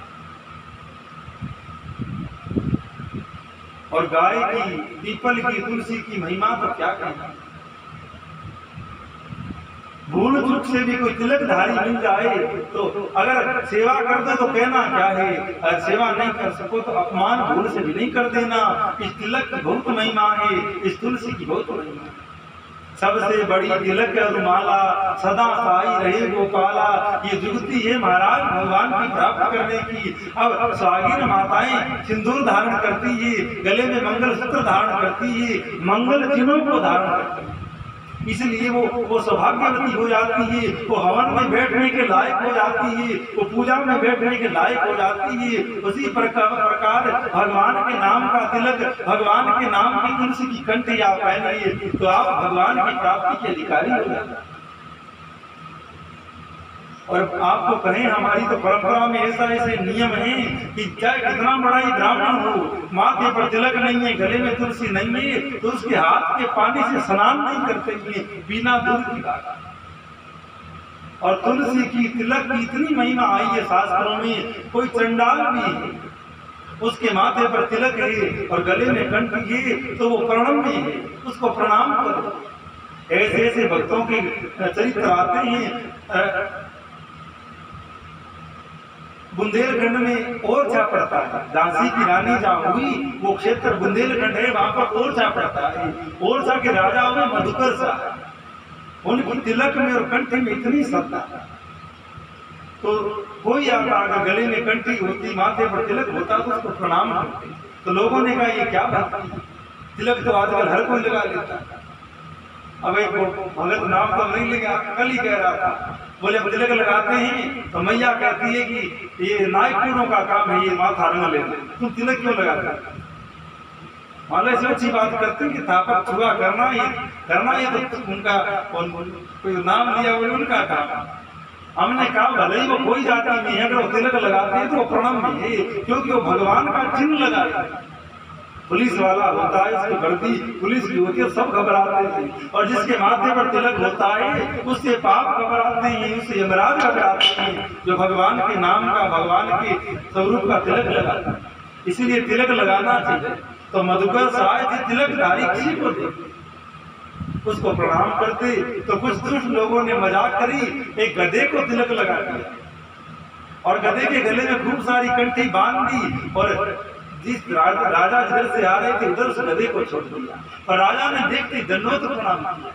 और गाय की, पीपल की, तुलसी की महिमा तो क्या कहना। भूल चूक से भी कोई तिलकधारी मिल जाए तो अगर सेवा कर दो तो कहना क्या है, अगर सेवा नहीं कर सको तो अपमान भूल से भी नहीं कर देना। इस तिलक की बहुत महिमा है, इस तुलसी की बहुत महिमा है। सबसे बड़ी तिलक रुमाला, सदा साई रहे गोपाला, ये जुगती है महाराज भगवान की प्राप्त करने की। अब स्वागिन माताएं सिंदूर धारण करती है, गले में मंगल सूत्र धारण करती है, मंगल चिन्हों को धारण करती है, इसलिए वो सौभाग्यवती हो जाती है, वो हवन में बैठने के लायक हो जाती है, वो पूजा में बैठने के लायक हो जाती है। उसी प्रकार भगवान के नाम का तिलक, भगवान के नाम की तुलसी की कंठी आप पहनिए तो आप भगवान की प्राप्ति के अधिकारी हो जाते हैं। और आपको कहें हमारी तो परंपरा में ऐसा ऐसे नियम है कि चाहे कितना बड़ा ही ब्राह्मण हो, माथे पर तिलक नहीं है, गले में तुलसी नहीं है, तो उसके हाथ के पानी से स्नान नहीं करते हैं, बिना दूध की बात। और तुलसी की तिलक की इतनी महिमा आई है शास्त्रों में, कोई चंडाल भी है उसके माथे पर तिलक है और गले में कंठी है तो वो प्रणम्य है, उसको प्रणाम करो। ऐसे ऐसे भक्तों के चरित्र आते हैं। बुंदेलखंड में ओरछा पड़ता है, झांसी की रानी जहाँ हुई वो क्षेत्र बुंदेलखंड है, वहां पर ओरछा पड़ता है। ओरछा के राजा हुए मधुकर शाह, उनकी तिलक में और कंठी में इतनी श्रद्धा, तो कोई आता अगर गले में कंठी होती, माथे पर तिलक होता तो उसको प्रणाम करते। तो लोगों ने कहा ये क्या भक्ति, तिलक तो आजकल हर कोई लगा लेता है। अब एक भगत नाम तो नहीं लेगा, कल ही कह रहा था, बोले तिलक लगाते हैं तो मैया कहती है कि ये नायकों का काम है, ये माथा रंग लेते, तुम तिलक क्यों लगाते हैं। माला से अच्छी बात करते हैं कि थापक छुआ करना ये तो उनका कोई नाम दिया वो उनका काम। हमने कहा भले ही वो कोई जाति में है, अगर वो तिलक लगाते हैं तो वो प्रणम्य है, क्योंकि वो भगवान का चिन्ह लगाते हैं। पुलिस वाला होता है, उसकी वर्दी पुलिस की होती है, सब घबराते थे। और जिसके माथे पर तिलक होता है उससे पाप घबराते हैं, उससे यमराज घबराते हैं, जो भगवान के नाम का, भगवान के स्वरूप का तिलक लगाता है। इसीलिए तिलक लगाना चाहिए। तो मधुकर साय जी तिलकधारी किसी को देखे उसको प्रणाम करते, तो कुछ दुष्ट लोगों ने मजाक करी, एक गधे को तिलक लगा दिया और गधे के गले में खूब सारी कंठी बांध दी, और जिस राजा जिधर से आ रहे थे उधर उस गधे को छोड़ दिया। और राजा ने देखते दंडोत प्रणाम किया,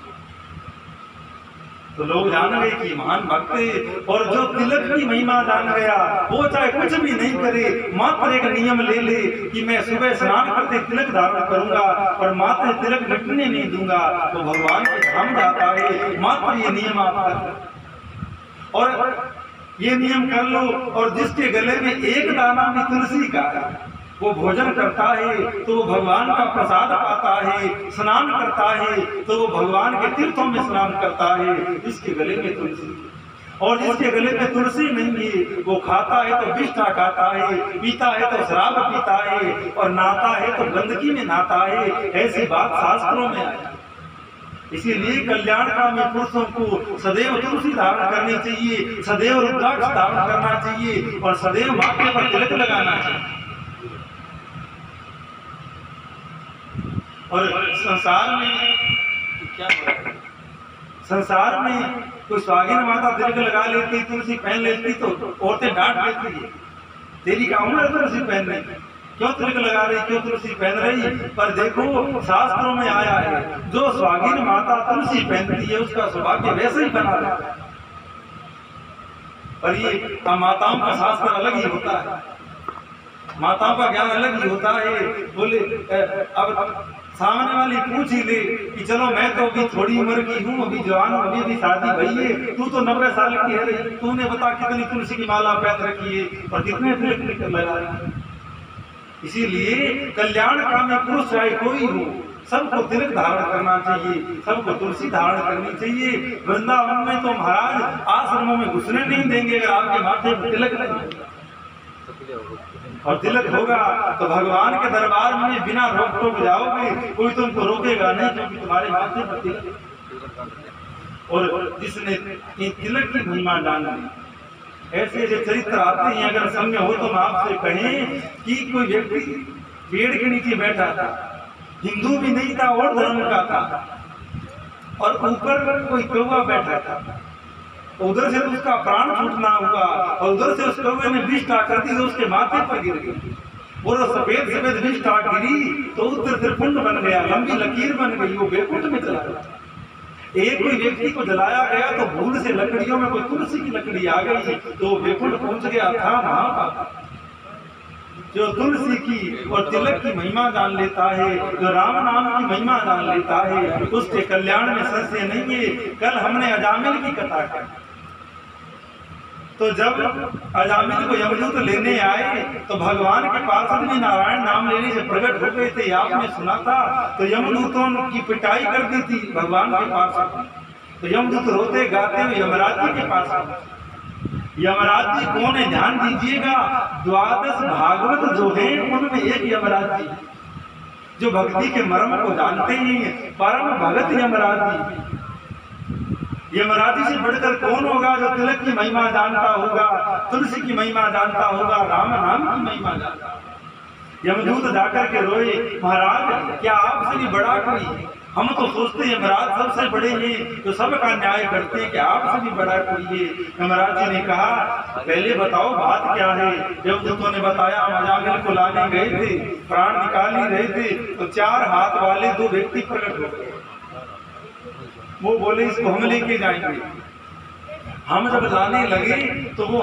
तो लोग जान गए कि महान भक्त है। और जो तिलक की महिमा जान गया वो चाहे कुछ भी नहीं करे, मात्र एक नियम ले ले कि मैं सुबह स्नान करते तिलक धारण करूंगा और मात्र तिलक मिटने नहीं दूंगा, तो भगवान के धाम जाता है। मात्र ये नियम आप कर। और ये नियम कर लो। और जिसके गले में एक दाना भी तुलसी का वो भोजन करता है तो वो भगवान का प्रसाद पाता है, स्नान करता है तो वो भगवान के तीर्थों में स्नान करता है। इसके गले में तुलसी, और जिसके गले में तुलसी नहीं है वो खाता है तो विष्ठा खाता है, पीता है तो शराब पीता है, और नहाता है तो गंदगी में नहाता है। ऐसी बात शास्त्रों में आई। इसीलिए कल्याणकामी पुरुषों को सदैव तुलसी धारण करनी चाहिए, सदैव रुद्राक्ष धारण करना चाहिए, और सदैव माथे पर तिलक लगाना चाहिए। और संसार में कोई स्वागिन माता तिलक लगा लेती, तुलसी पहन लेती तो औरतें डांट देती है, तेरी क्या उम्र है तुलसी पहनने, क्यों तिलक लगा रही, क्यों तुलसी पहन रही। पर देखो शास्त्रों में आया है, जो स्वागिन माता तुलसी पहनती है उसका सौभाग्य वैसे ही बना रहता है। पर ये माताओं का शास्त्र अलग ही होता है, माताओं का ज्ञान अलग ही होता है। बोले अब सामने वाली पूछ ही ले कि चलो मैं तो अभी थोड़ी उम्र की हूँ, अभी जवान हूँ, अभी शादी भई है, तू तो 90 साल की है, तूने बता कितनी तुलसी की माला पहन रखी है और कितने तिलक लगा रही है। इसीलिए कल्याणकामी पुरुष चाहे कोई हो, सबको तिलक धारण करना चाहिए, सबको तुलसी धारण करनी चाहिए। वृंदावन में तो महाराज आश्रमों में घुसने नहीं देंगे अगर आपके माथे पर तिलक नहीं, और तिलक होगा तो भगवान के दरबार में बिना रोक टोक जाओगे, कोई तुमको रोकेगा नहीं, क्योंकि तुम्हारे माथे पर तिलक। और जिसने तिलक की महिमा जान ली, ऐसे ऐसे चरित्र आते हैं। अगर समय हो तो हम आपसे कहें कि कोई व्यक्ति पेड़ के नीचे बैठा था, हिंदू भी नहीं था और धर्म का था, और ऊपर कोई कौवा बैठा था, उधर से उसका प्राण छूटना हुआ और उधर से उस कौवे ने विष कर दी तो उसके माथे पर गिर गई, और सफेद सफेद विष गिरी तो उत्तर त्रिपुंड बन गया, लंबी लकीर बन गई, वो बेकुंठ में चला गया। एक कोई व्यक्ति को जलाया गया तो भूल से लकड़ियों में कोई तुलसी की लकड़ी आ गई तो बेकुंठ पहुंच गया था महापाप। जो तुलसी की और तिलक की महिमा जान लेता है, जो राम नाम की महिमा जान लेता है, उसके कल्याण में संशय नहीं है। कल हमने अजामिल की कथा की, तो जब अजामिल को यमदूत लेने आए तो भगवान के पास भी नारायण नाम लेने से प्रकट हो गए थे, आपने सुना था। तो यमदूतों की पिटाई कर दी थी भगवान के पास, तो यमदूत रोते गाते हुए यमराज जी के पास। यमराज जी कौन है ध्यान दीजिएगा, 12 भागवत जो है उनमें एक यमराज जी जो भक्ति के मर्म को जानते हैं, परम भगत यमराज जी। यमराज जी से बढ़कर कौन होगा जो तिलक की महिमा जानता होगा, तुलसी की महिमा जानता होगा, राम नाम की महिमा जानता होगा। यमदूत जाकर के रोए, महाराज क्या आपसे भी बड़ा कोई, हम तो सोचते यमराज सबसे बड़े हैं जो सबका न्याय करते हैं, कि आपसे भी बड़ा कोई है। यमराज जी ने कहा पहले बताओ बात क्या है। यमदूतों ने बताया हम अजामिल को लाने गए थे, प्राण निकाल ही रहे थे तो 4 हाथ वाले 2 व्यक्ति प्रकट हो गए। वो बोले इसको हम लेके जाएंगे। हम जब लाने लगे तो वो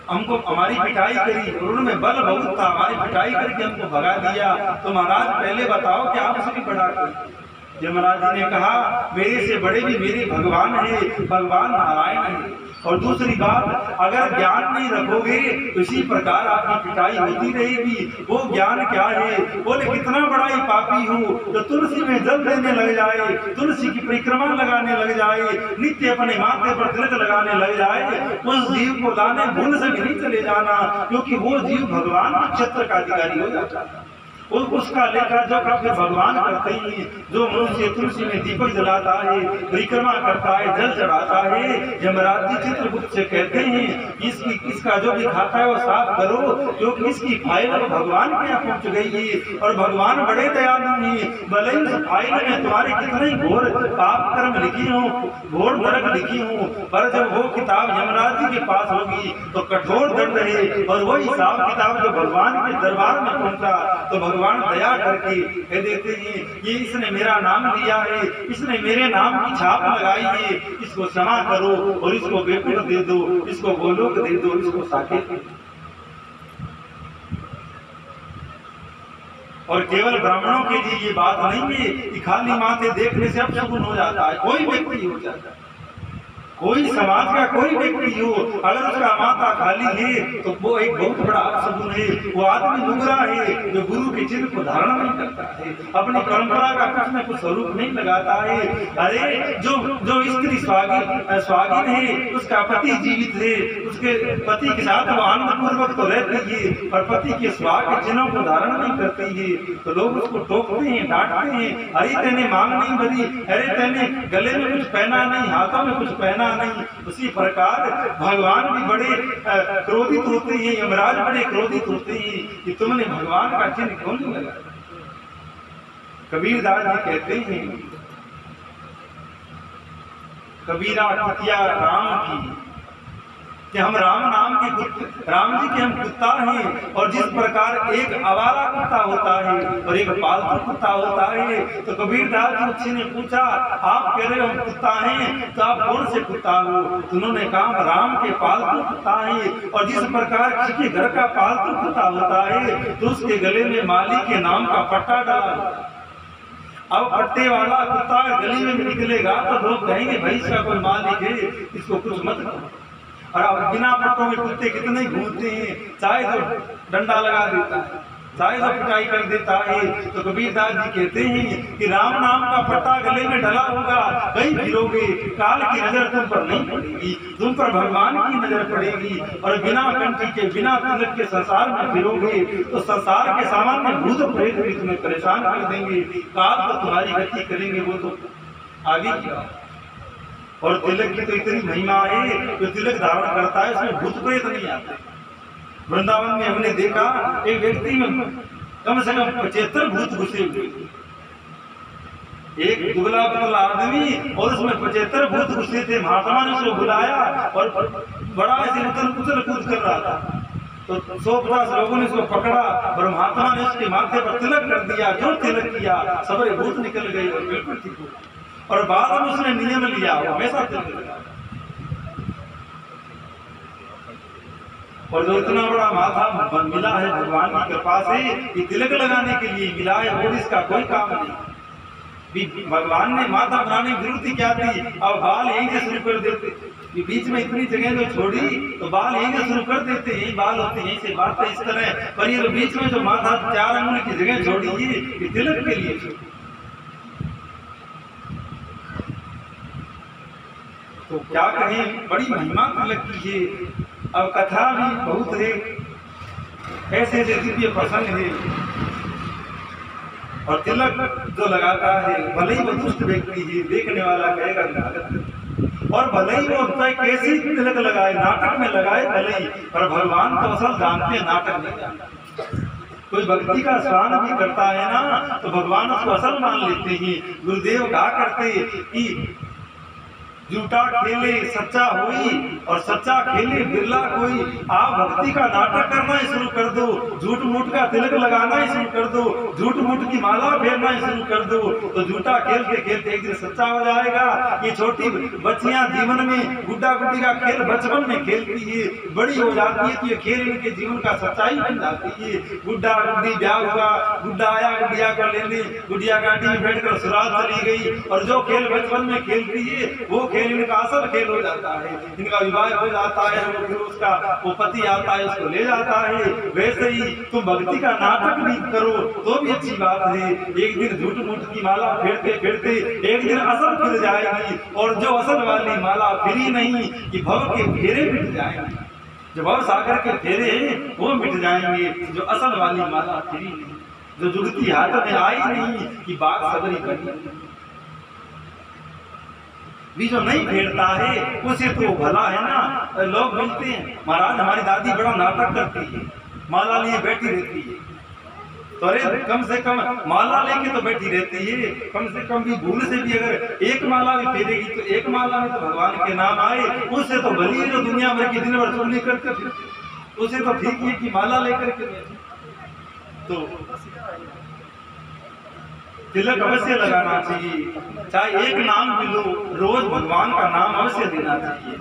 हमको हमारी पिटाई करी, उन्होंने बल बहुत था, हमारी पिटाई करके हमको भगा दिया। तो महाराज पहले बताओ कि आपसे भी बड़ा कोई। यमराज जी ने कहा मेरे से बड़े भी मेरे भगवान है, भगवान नारायण है। और दूसरी बात, अगर ज्ञान नहीं रखोगे तो इसी प्रकार आपकी पिटाई होती रहेगी। वो ज्ञान क्या है, बोले कितना बड़ा ही पापी हूँ जो तुलसी में जल देने लग जाए, तुलसी की परिक्रमा लगाने लग जाए, नित्य अपने माथे पर तिलक लगाने लग जाए, उस जीव को लाने भूल से भी नहीं चले जाना, क्योंकि वो जीव भगवान के क्षेत्र का अधिकारी हो जाता है। उसका लेखा जोखा फिर भगवान करते ही। जो मनुष्य तुलसी में दीपक जलाता है, परिक्रमा करता है, जल चढ़ाता है, यमराज जी चित्रगुप्त से कहते हैं इसका जो भी खाता है वो साफ करो, क्योंकि इसकी फाइल भगवान के यहाँ पहुंच गई है और भगवान बड़े दयालु हैं। भले ही उस फाइल में तुम्हारे कितने घोर पाप कर्म लिखी हो, घोर नरक लिखी हो, पर जब वो किताब यमराज जी के पास होगी तो कठोर दंड है। और वही हिसाब किताब जो भगवान के दरबार में पहुंचा तो भगवान दया करके कह देते हैं ये इसने मेरा नाम लिया है, इसने मेरे नाम की छाप लगाई है, इसको क्षमा करो और इसको बेकुंठ दे दो, इसको गोलोक दे दो, इसको साकेत दे दो। और केवल ब्राह्मणों के लिए ये बात नहीं है कि खाली माथे देखने से अब सुकून हो जाता है, कोई व्यक्ति हो जाता है। कोई समाज का कोई व्यक्ति हो, अगर उसका माथा खाली है तो वो एक बहुत बड़ा अपशगुन है। वो आदमी लुगरा है जो गुरु के चिन्ह को धारण नहीं करता है, अपनी परंपरा का कुछ न कुछ स्वरूप नहीं लगाता है। अरे जो स्त्री स्वागिन है, उसका पति जीवित है, उसके पति के साथ वो आनंद पूर्वक तो रहती है, पर पति के स्वाग के चिन्हों को धारण नहीं करती है, तो लोग उसको टोकते हैं, डांटते हैं। अरे तेने मांग नहीं भरी, अरे तेने गले में कुछ पहना नहीं, हाथों में कुछ पहना नहीं। उसी प्रकार भगवान भी बड़े क्रोधित होते हैं, यमराज बड़े क्रोधित होते हैं कि तुमने भगवान का चिन्ह क्यों नहीं लगाया। कबीरदास जी कहते हैं, कबीरा कुतिया राम की, कि हम राम नाम के राम जी के हम कुत्ता हैं। और जिस प्रकार एक आवारा कुत्ता होता है और एक पालतू कुत्ता होता है, तो कबीरदास जी ने पूछा, आप कह रहे हो हम कुत्ता हैं, तो आप कौन से कुत्ता हो? उन्होंने कहा राम के पालतू कुत्ता है। और जिस प्रकार किसी के घर का पालतू कुत्ता होता है तो उसके गले में मालिक के नाम का पट्टा डाला। अब पट्टे वाला कुत्ता गली में निकलेगा तो लोग कहेंगे भाई इसका कोई मालिक है, इसको कुछ मत करो। और अब बिना पट्टों में कुत्ते कितने घूमते हैं, चाहे तो डंडा लगा देता है, चाहे तो पिटाई कर देता है। तो कबीरदास जी कहते हैं कि राम नाम का पट्टा गले में डला होगा, कहीं फिरोगे काल की नजर तुम पर नहीं पड़ेगी, तुम पर भगवान की नजर पड़ेगी। और बिना कंठी के बिना तिलक के संसार में फिरोगे तो संसार के सामान्य भूत प्रेत भी तुम्हें परेशान कर देंगे, काल तो तुम्हारी गति करेंगे, वो तो आगे की बात। और तिलक की तो इतनी महिमा है, जो तिलक धारण करता है उसमें भूत प्रेत नहीं आते। वृंदावन में हमने देखा एक व्यक्ति में कम से कम 75 भूत घुसे हुए, एक दुबला पतला आदमी और उसमें 75 भूत घुसे थे। महात्मा ने उसको बुलाया और बड़ा ऐसे उछल कूद कर रहा था, तो 150 लोगों ने उसको पकड़ा और महात्मा ने उसके माथे पर तिलक कर दिया। जो तिलक किया सबरे भूत निकल गए और बिल्कुल ठीक हो। और बाद में उसने नियम लिया हमेशा तिलक लगा। और जो इतना बड़ा माथा मिला है भगवान की कृपा से, ये तिलक लगाने के लिए मिला है, और इसका कोई काम नहीं। भगवान ने माथा बनाने की जरूरत ही क्या थी? अब बाल यहीं से शुरू कर देते, बीच में इतनी जगह जो छोड़ी तो बाल यहीं से शुरू कर देते, यहीबाल होते यहीं से बात है इस तरह। पर ये बीच में जो माथा 4 अंगुली की जगह छोड़ी ये तिलक के लिए छोड़ी। तो क्या कहें, बड़ी महिमा तिलक की है। अब कथा भी बहुत है, ऐसे ऐसे दिव्य प्रसंग है। और तिलक जो लगाता है भले ही वो दुष्ट व्यक्ति है, देखने वाला कहेगा नाटक, और भले ही वो कैसे तिलक लगाए, नाटक में लगाए भले ही, पर भगवान तो असल जानते हैं, नाटक नहीं जानते। कोई भक्ति का स्वान भी करता है ना तो भगवान उसको असल मान लेते हैं। गुरुदेव कहा करते कि झूठा खेले सच्चा होई और सच्चा खेले बिरला कोई। आप भक्ति का नाटक करना ही शुरू कर दो, झूठ मूठ का तिलक लगाना ही शुरू कर दो, झूठ मूठ की माला फेरना ही शुरू कर दो, तो झूठा खेलते खेलते एक दिन सच्चा हो जाएगा। ये छोटी बच्चियां जीवन में गुड्डा गुड्डी का खेल बचपन में खेलती है, बड़ी हो जाती है तो ये खेल इनके जीवन का सच्चाई बन जाती है। गुड्डा गुड्डी ब्याह हुआ, गुड्डा आया गुड़िया को लेने, गुड़िया गाड़ी में बैठकर सुराग चली गई, और जो खेल बचपन में खेलती है वो खेल इनका असल खेल हो जाता है। इनका विवाह हो जाता है, फिर उसका वो पति आता है उसको ले जाता है। वैसे ही तुम भक्ति का नाटक भी करो तो भी अच्छी बात है। एक दिन झूठ मूठ की माला फेरते फेरते एक दिन असल फिर जाएगी, और जो असल वाली माला फिरी नहीं कि भव के फेरे मिट जाएंगे, जो भव सागर के फेरे हैं वो मिट जाएंगे, जो असल वाली माला फिरी नहीं, जो जुगती हाथ में आई नहीं कि बात सबरी बनी भी, जो नहीं फेरता है उसे तो भला है ना। लोग बोलते हैं महाराज हमारी दादी बड़ा नाटक करती है, माला लिए बैठी रहती है, तो अरे कम से कम माला लेके तो बैठी रहती है, कम से कम भी भूल से भी अगर एक माला भी फेरेगी तो एक माला में तो भगवान के नाम आए, उससे तो भली है जो दुनिया भर की दिन भर चुगली करके फिर, उसे तो ठीक है कि माला लेकर के। तो तिलक अवश्य लगाना चाहिए, चाहे एक नाम भी लो, रोज भगवान का नाम अवश्य देना चाहिए।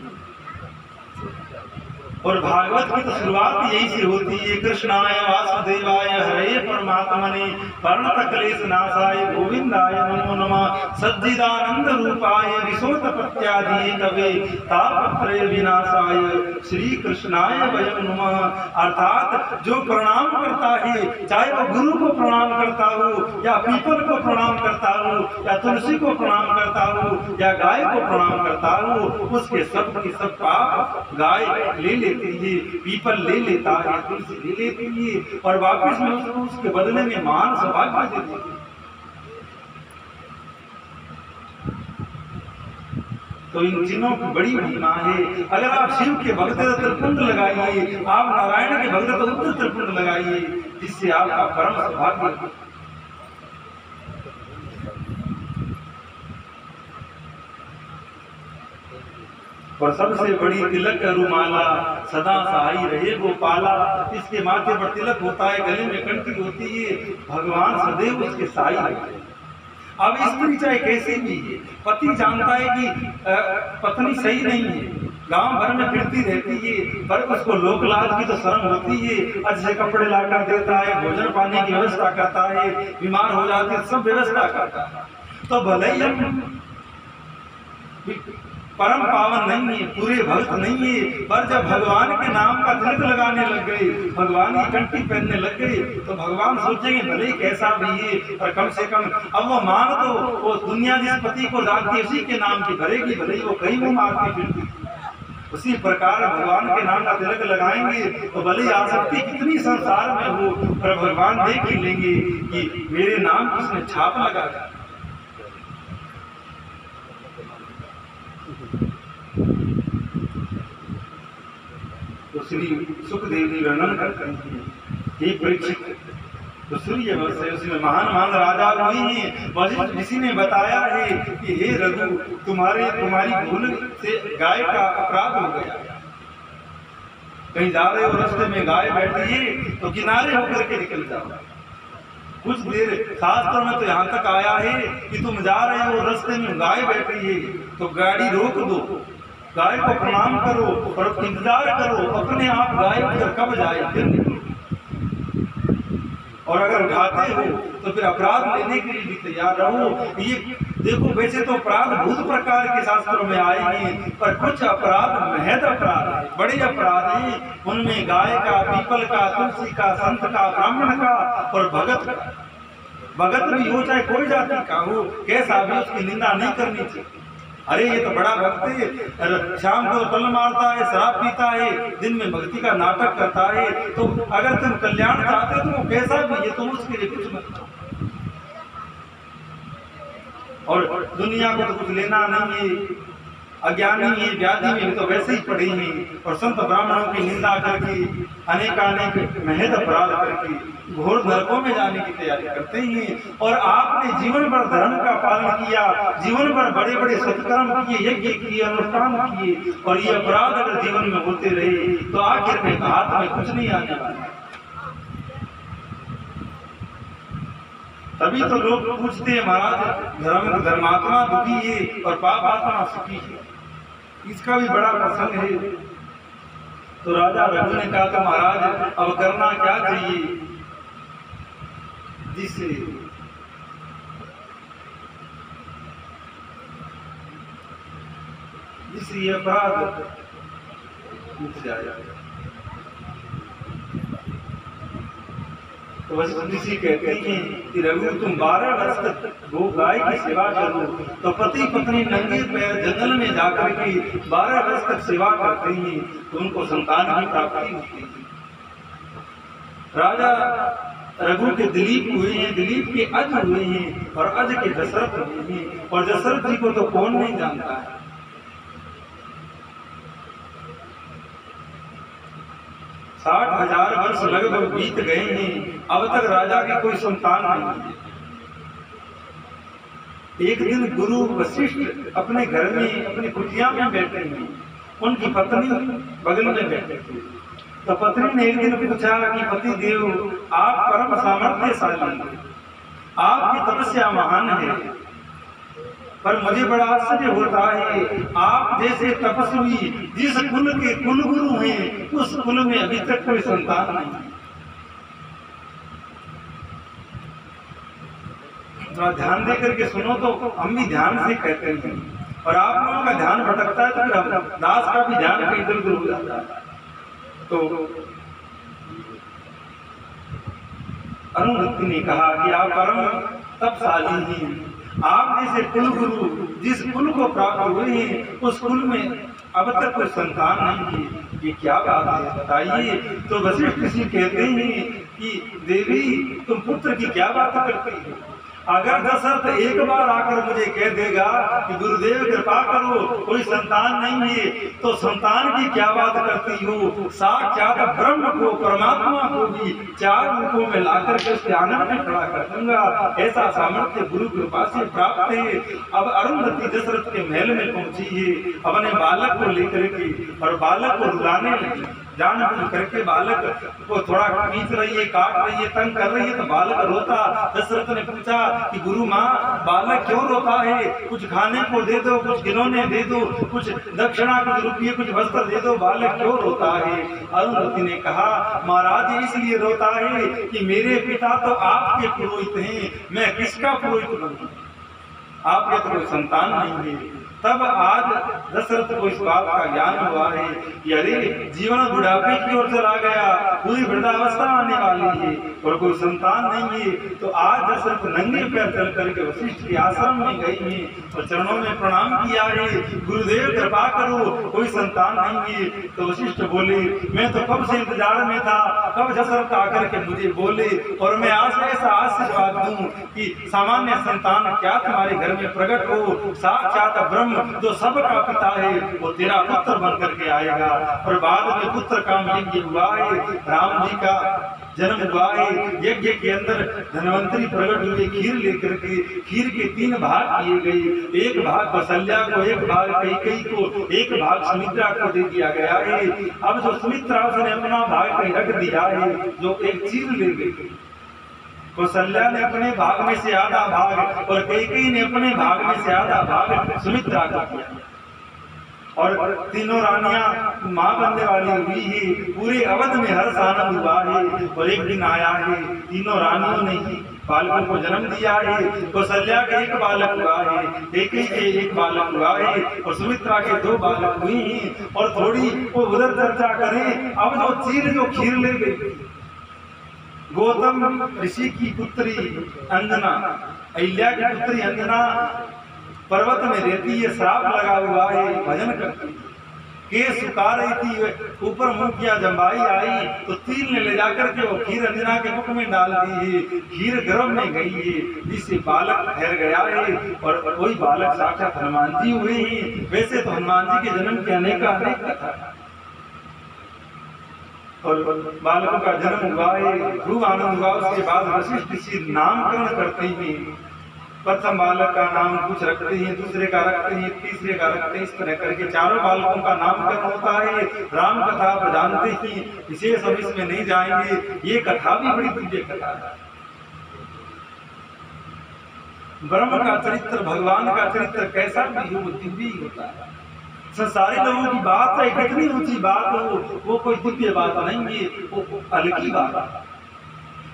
और भागवत की तो शुरुआत यही से होती है, कृष्णाय वासुदेवाय हरे परमात्मने वर्ण क्लेश नाशाय गोविंदाय नमो नमः सच्चिदानंद रूपाय विशोतपत्यादि कवे तापत्रय विनाशाय श्री कृष्णाय वयं नमः। अर्थात जो प्रणाम करता है, चाहे वो गुरु को प्रणाम करता हो या पीपल को प्रणाम करता हो या तुलसी को प्रणाम करता हो या गाय को प्रणाम करता हो, उसके सब की सब पाप गाय ले लेती है, पीपल ले लेता है, तुलसी ले लेती है और वापस में उसको उसके बदले में मान सौभाग्य देती है। तो इन तीनों की बड़ी महिमा है। अगर आप शिव के भक्त तो त्रिपुंड लगाइए, आप नारायण के भक्त तो उत्तर त्रिपुंड लगाइए, जिससे आपका परम सौभाग्य। और सबसे बड़ी तिलक रुमाला सदा सहाई रहे गोपाला। इसके माथे पर तिलक होता है, गले में कंठी होती है, भगवान सदैव उसके साई रहते हैं। अब स्त्री चाहे कैसी भी है, पति जानता है कि पत्नी सही नहीं है, गांव भर में फिरती रहती है, पर उसको लोक लाज की तो शर्म होती है, अच्छे कपड़े लाकर देता है, भोजन पानी की व्यवस्था करता है, बीमार हो जाती है, सब व्यवस्था करता है। तो भले ही हम परम पावन नहीं है, पूरे भक्त नहीं है, पर जब भगवान के नाम का तिलक लगाने लग गए, भगवान की कंठी पहनने लग गए, तो भगवान सोचेंगे भले ही कैसा भी है, पर कम से कम अब वो मान तो वो दुनिया जिस पति को जानती है उसी के नाम की भरेगी, भले ही वो कहीं वो मारती फिरती। उसी प्रकार भगवान के नाम का तिलक लगाएंगे तो भले ही आसक्ति कितनी संसार में हो, पर भगवान देख ही लेंगे कि मेरे नाम की उसने छाप लगा दी। तो श्री सुखदेव जी वर्णन करते हैं, हे परीक्षित, तो सूर्य वंश उसमें महान महान राजा हुए हैं। वशिष्ठ ऋषि ने बताया है कि हे रघु, तुम्हारी भूल से गाय का अपराध हो गया। कहीं जा रहे हो, रास्ते में गाय बैठी है तो किनारे होकर के निकल जाओ। कुछ देर शास्त्रों में तो यहाँ तक आया है कि तुम जा रहे हो, रास्ते में गाय बैठी है तो गाड़ी रोक दो, गाय को प्रणाम करो और इंतजार करो, अपने आप गाय उधर कब जाए फिर निकलो। और अगर उठाते हो तो फिर अपराध लेने के लिए भी तैयार रहो। ये देखो, वैसे तो अपराध बहुत प्रकार के शास्त्रों में आए हैं, पर कुछ अपराध महद अपराध है, बड़े अपराध हैं। उनमें गाय का, पीपल का, तुलसी का, संत का, ब्राह्मण का और भगत का। भगत भी हो चाहे कोई जाति का हो, कैसा भी, उसकी निंदा नहीं करनी चाहिए। अरे ये तो बड़ा भक्त है, शाम को तल मारता है, शराब पीता है, दिन में भक्ति का नाटक करता है, तो अगर तुम कल्याण चाहते हो तो वो कैसा भी है, तुम उसके लिए कुछ मत करो। और दुनिया को तो कुछ लेना नहीं है, अज्ञानी है, व्याधि में तो वैसे ही पड़े हैं, और संत ब्राह्मणों की निंदा करके, अनेकानेक महद अपराध करके घोर नरकों में जाने की तैयारी करते हैं। और आपने जीवन भर धर्म का पालन किया, जीवन भर बड़े बड़े सत्कर्म किए, यज्ञ किए, अनुष्ठान किए, और ये अपराध अगर जीवन में होते रहे तो आखिर में हाथ में कुछ नहीं आने वाला। तभी तो लोग पूछते हैं, महाराज धर्मात्मा दुखी है और पाप आत्मा सुखी है। इसका भी बड़ा प्रसंग है। तो राजा रघु ने कहा, तो महाराज अब करना क्या चाहिए जिससे ये अपराध मुझसे आया। तो वशिष्ठ ऋषि कहते हैं कि रघु, तुम 12 वर्ष तक गो गाय की सेवा करो। तो पति पत्नी नंगे पैर जंगल में जाकर के 12 वर्ष तक सेवा करते हैं तो उनको संतान की प्राप्ति होती है। राजा रघु के दिलीप हुए हैं, दिलीप के अज हुए हैं, और अज के दशरथ हुए हैं। और दशरथ जी को तो कौन नहीं जानता है। 60,000 वर्ष लगभग बीत गए हैं, अब तक राजा की कोई संतान नहीं है। एक दिन गुरु वशिष्ठ अपने घर में अपनी कुटिया में बैठे हैं, उनकी पत्नी बगल में बैठे थे। तो पत्नी ने एक दिन पूछा कि पति देव, आप परम सामर्थ्यशाली, आपकी तपस्या महान है, पर मुझे बड़ा आश्चर्य होता है, आप जैसे तपस्वी जिस कुल के कुल गुरु हैं, उस कुल में अभी तक कोई संतान नहीं। थोड़ा ध्यान दे करके सुनो, तो हम भी ध्यान से कहते हैं, और आप लोगों का ध्यान भटकता है तो फिर दास का भी ध्यान कहीं इधर उधर हो जाता है। तो अरुंधति ने कहा कि आप परम तपशाली हैं, आप जैसे कुल गुरु जिस कुल को प्राप्त हुए हैं, उस कुल में अब तक कोई संतान नहीं है, ये क्या बात है बताइए। तो वशिष्ठ ऋषि कहते हैं कि देवी तुम पुत्र की क्या बात करती हो? अगर दशरथ एक बार आकर मुझे कह देगा कि गुरुदेव कृपा करो कोई संतान नहीं है, तो संतान की क्या बात करती हो? साक्षात ब्रह्म को, परमात्मा को भी 4 रूपों में लाकर के उसके आनंद में खड़ा कर दूंगा, ऐसा सामर्थ्य गुरु कृपा से प्राप्त है। अब अरुंधति दशरथ के महल में पहुंची है, अपने बालक को लेकर के, और बालक को रुलाने लगी, जान बुझ करके बालक को थोड़ा खींच रही है, काट रही है, तंग कर रही है, तो बालक रोता। दशरथ ने पूछा कि गुरु माँ बालक क्यों रोता है? कुछ खाने को दे दो, कुछ खिलौने दे दो, कुछ दक्षिणा, कुछ रुपये, कुछ वस्त्र दे दो, बालक क्यों रोता है? अरुंधति ने कहा महाराज इसलिए रोता है कि मेरे पिता तो आपके पुरोहित हैं, मैं किसका पुरोहित बनूं? आपके तो कोई संतान नहीं है। तब आज दशरथ को इस बात का ज्ञान हुआ है कि अरे जीवन बुढ़ापे की ओर चला गया, पूरी वृद्धावस्था आने वाली है और कोई संतान नहीं है। तो आज दशरथ नंगे पैर चल करके वशिष्ठ के आश्रम में गई है और चरणों में प्रणाम किया है, गुरुदेव कृपा करो कोई संतान नहीं है। तो वशिष्ठ बोले मैं तो कब से इंतजार में था, कब दशरथ आकर के मुझे बोले, और मैं आज ऐसा आशीर्वाद दूं कि सामान्य संतान क्या तुम्हारे घर में प्रकट हो, साक्षात ब्रह्म जो सबका पिता है वो तेरा पुत्र बन करके आएगा। और बाद में पुत्र का यज्ञ हुआ है, राम जी का जन्म हुआ है। यज्ञ के अंदर धनवंतरी प्रकट हुए खीर लेकर के, खीर के 3 भाग किए गए, एक भाग कौशल्या को, एक भाग कैकेयी को, एक भाग सुमित्रा को दे दिया गया है। अब जो सुमित्रा उसने अपना भाग कहीं रख दिया है, जो एक चीज ले गई, कौशल्या ने अपने भाग में से आधा भाग और कैकेयी ने अपने भाग में से आधा भाग सुमित्रा को दिया, और तीनों रानियां मां बनने वाली हुई है। पूरे अवध में हर्ष आनंद हुआ है। और एक दिन आया है, तीनों रानियों ने ही बालकों को जन्म दिया है। कौशल्या के 1 बालक हुआ है, कैकेयी के 1 बालक हुआ है, और सुमित्रा के 2 बालक हुई हैं। और थोड़ी वो उधर चर्चा करें, अब जो चीर जो खीर ले गई, गौतम ऋषि की पुत्री अंजना, अहिल्या की पुत्री अंजना पर्वत में रहती है, श्राप लगा हुआ है, भजन करती है, केस सुखा रही थी, ऊपर मुंह किया, जम्बाई आई तो तीर ने ले जाकर के वो खीर अंजना के मुख में डाल दी है। खीर गर्भ में गई है, जिससे बालक ठहर गया है, और वही बालक साक्षात हनुमान जी हुए हैं। वैसे तो हनुमान जी के जन्म के अनेक कथा, और बालकों का जन्म हुआ है, खूब आनंद हुआ। उसके बाद वशिष्ठ ऋषि नामकरण करते हैं, प्रथम बालक का नाम कुछ रखते हैं, दूसरे का रखते हैं, तीसरे का रखते हैं, इस तरह करके 4 बालकों का नामकरण होता है। राम कथा आप जानते ही, विशेष हम इसमें नहीं जाएंगे। ये कथा भी बड़ी दिव्य कथा है। ब्रह्म का चरित्र, भगवान का चरित्र कैसा भी हो दिव्य ही होता है। संसारी लोगों की बात है, कितनी ऊंची बात हो, वो कोई दिव्य बात नहीं है, वो हल्की बात है।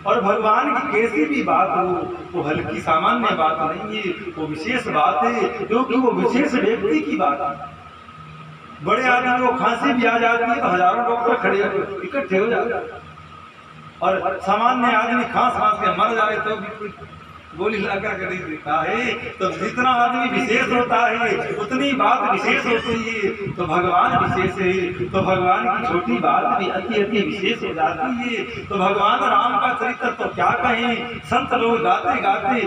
और भगवान की कैसी भी बात हो, वो हल्की सामान्य बात नहीं है, वो विशेष बात है, क्योंकि वो विशेष व्यक्ति की बात है। बड़े आदमी को खांसी भी आ जाती है तो हजारों डॉक्टर खड़े इकट्ठे हो जाते हैं, और सामान्य आदमी खांस के मर जाए तो भी गोली लगा कर नहीं देता है। तो जितना आदमी विशेष होता है उतनी बात विशेष होती है। तो भगवान विशेष है, तो भगवान की छोटी बात भी अति अति विशेष हो जाती है। तो भगवान राम का चरित्र तो क्या कहें, संत लोग गाते गाते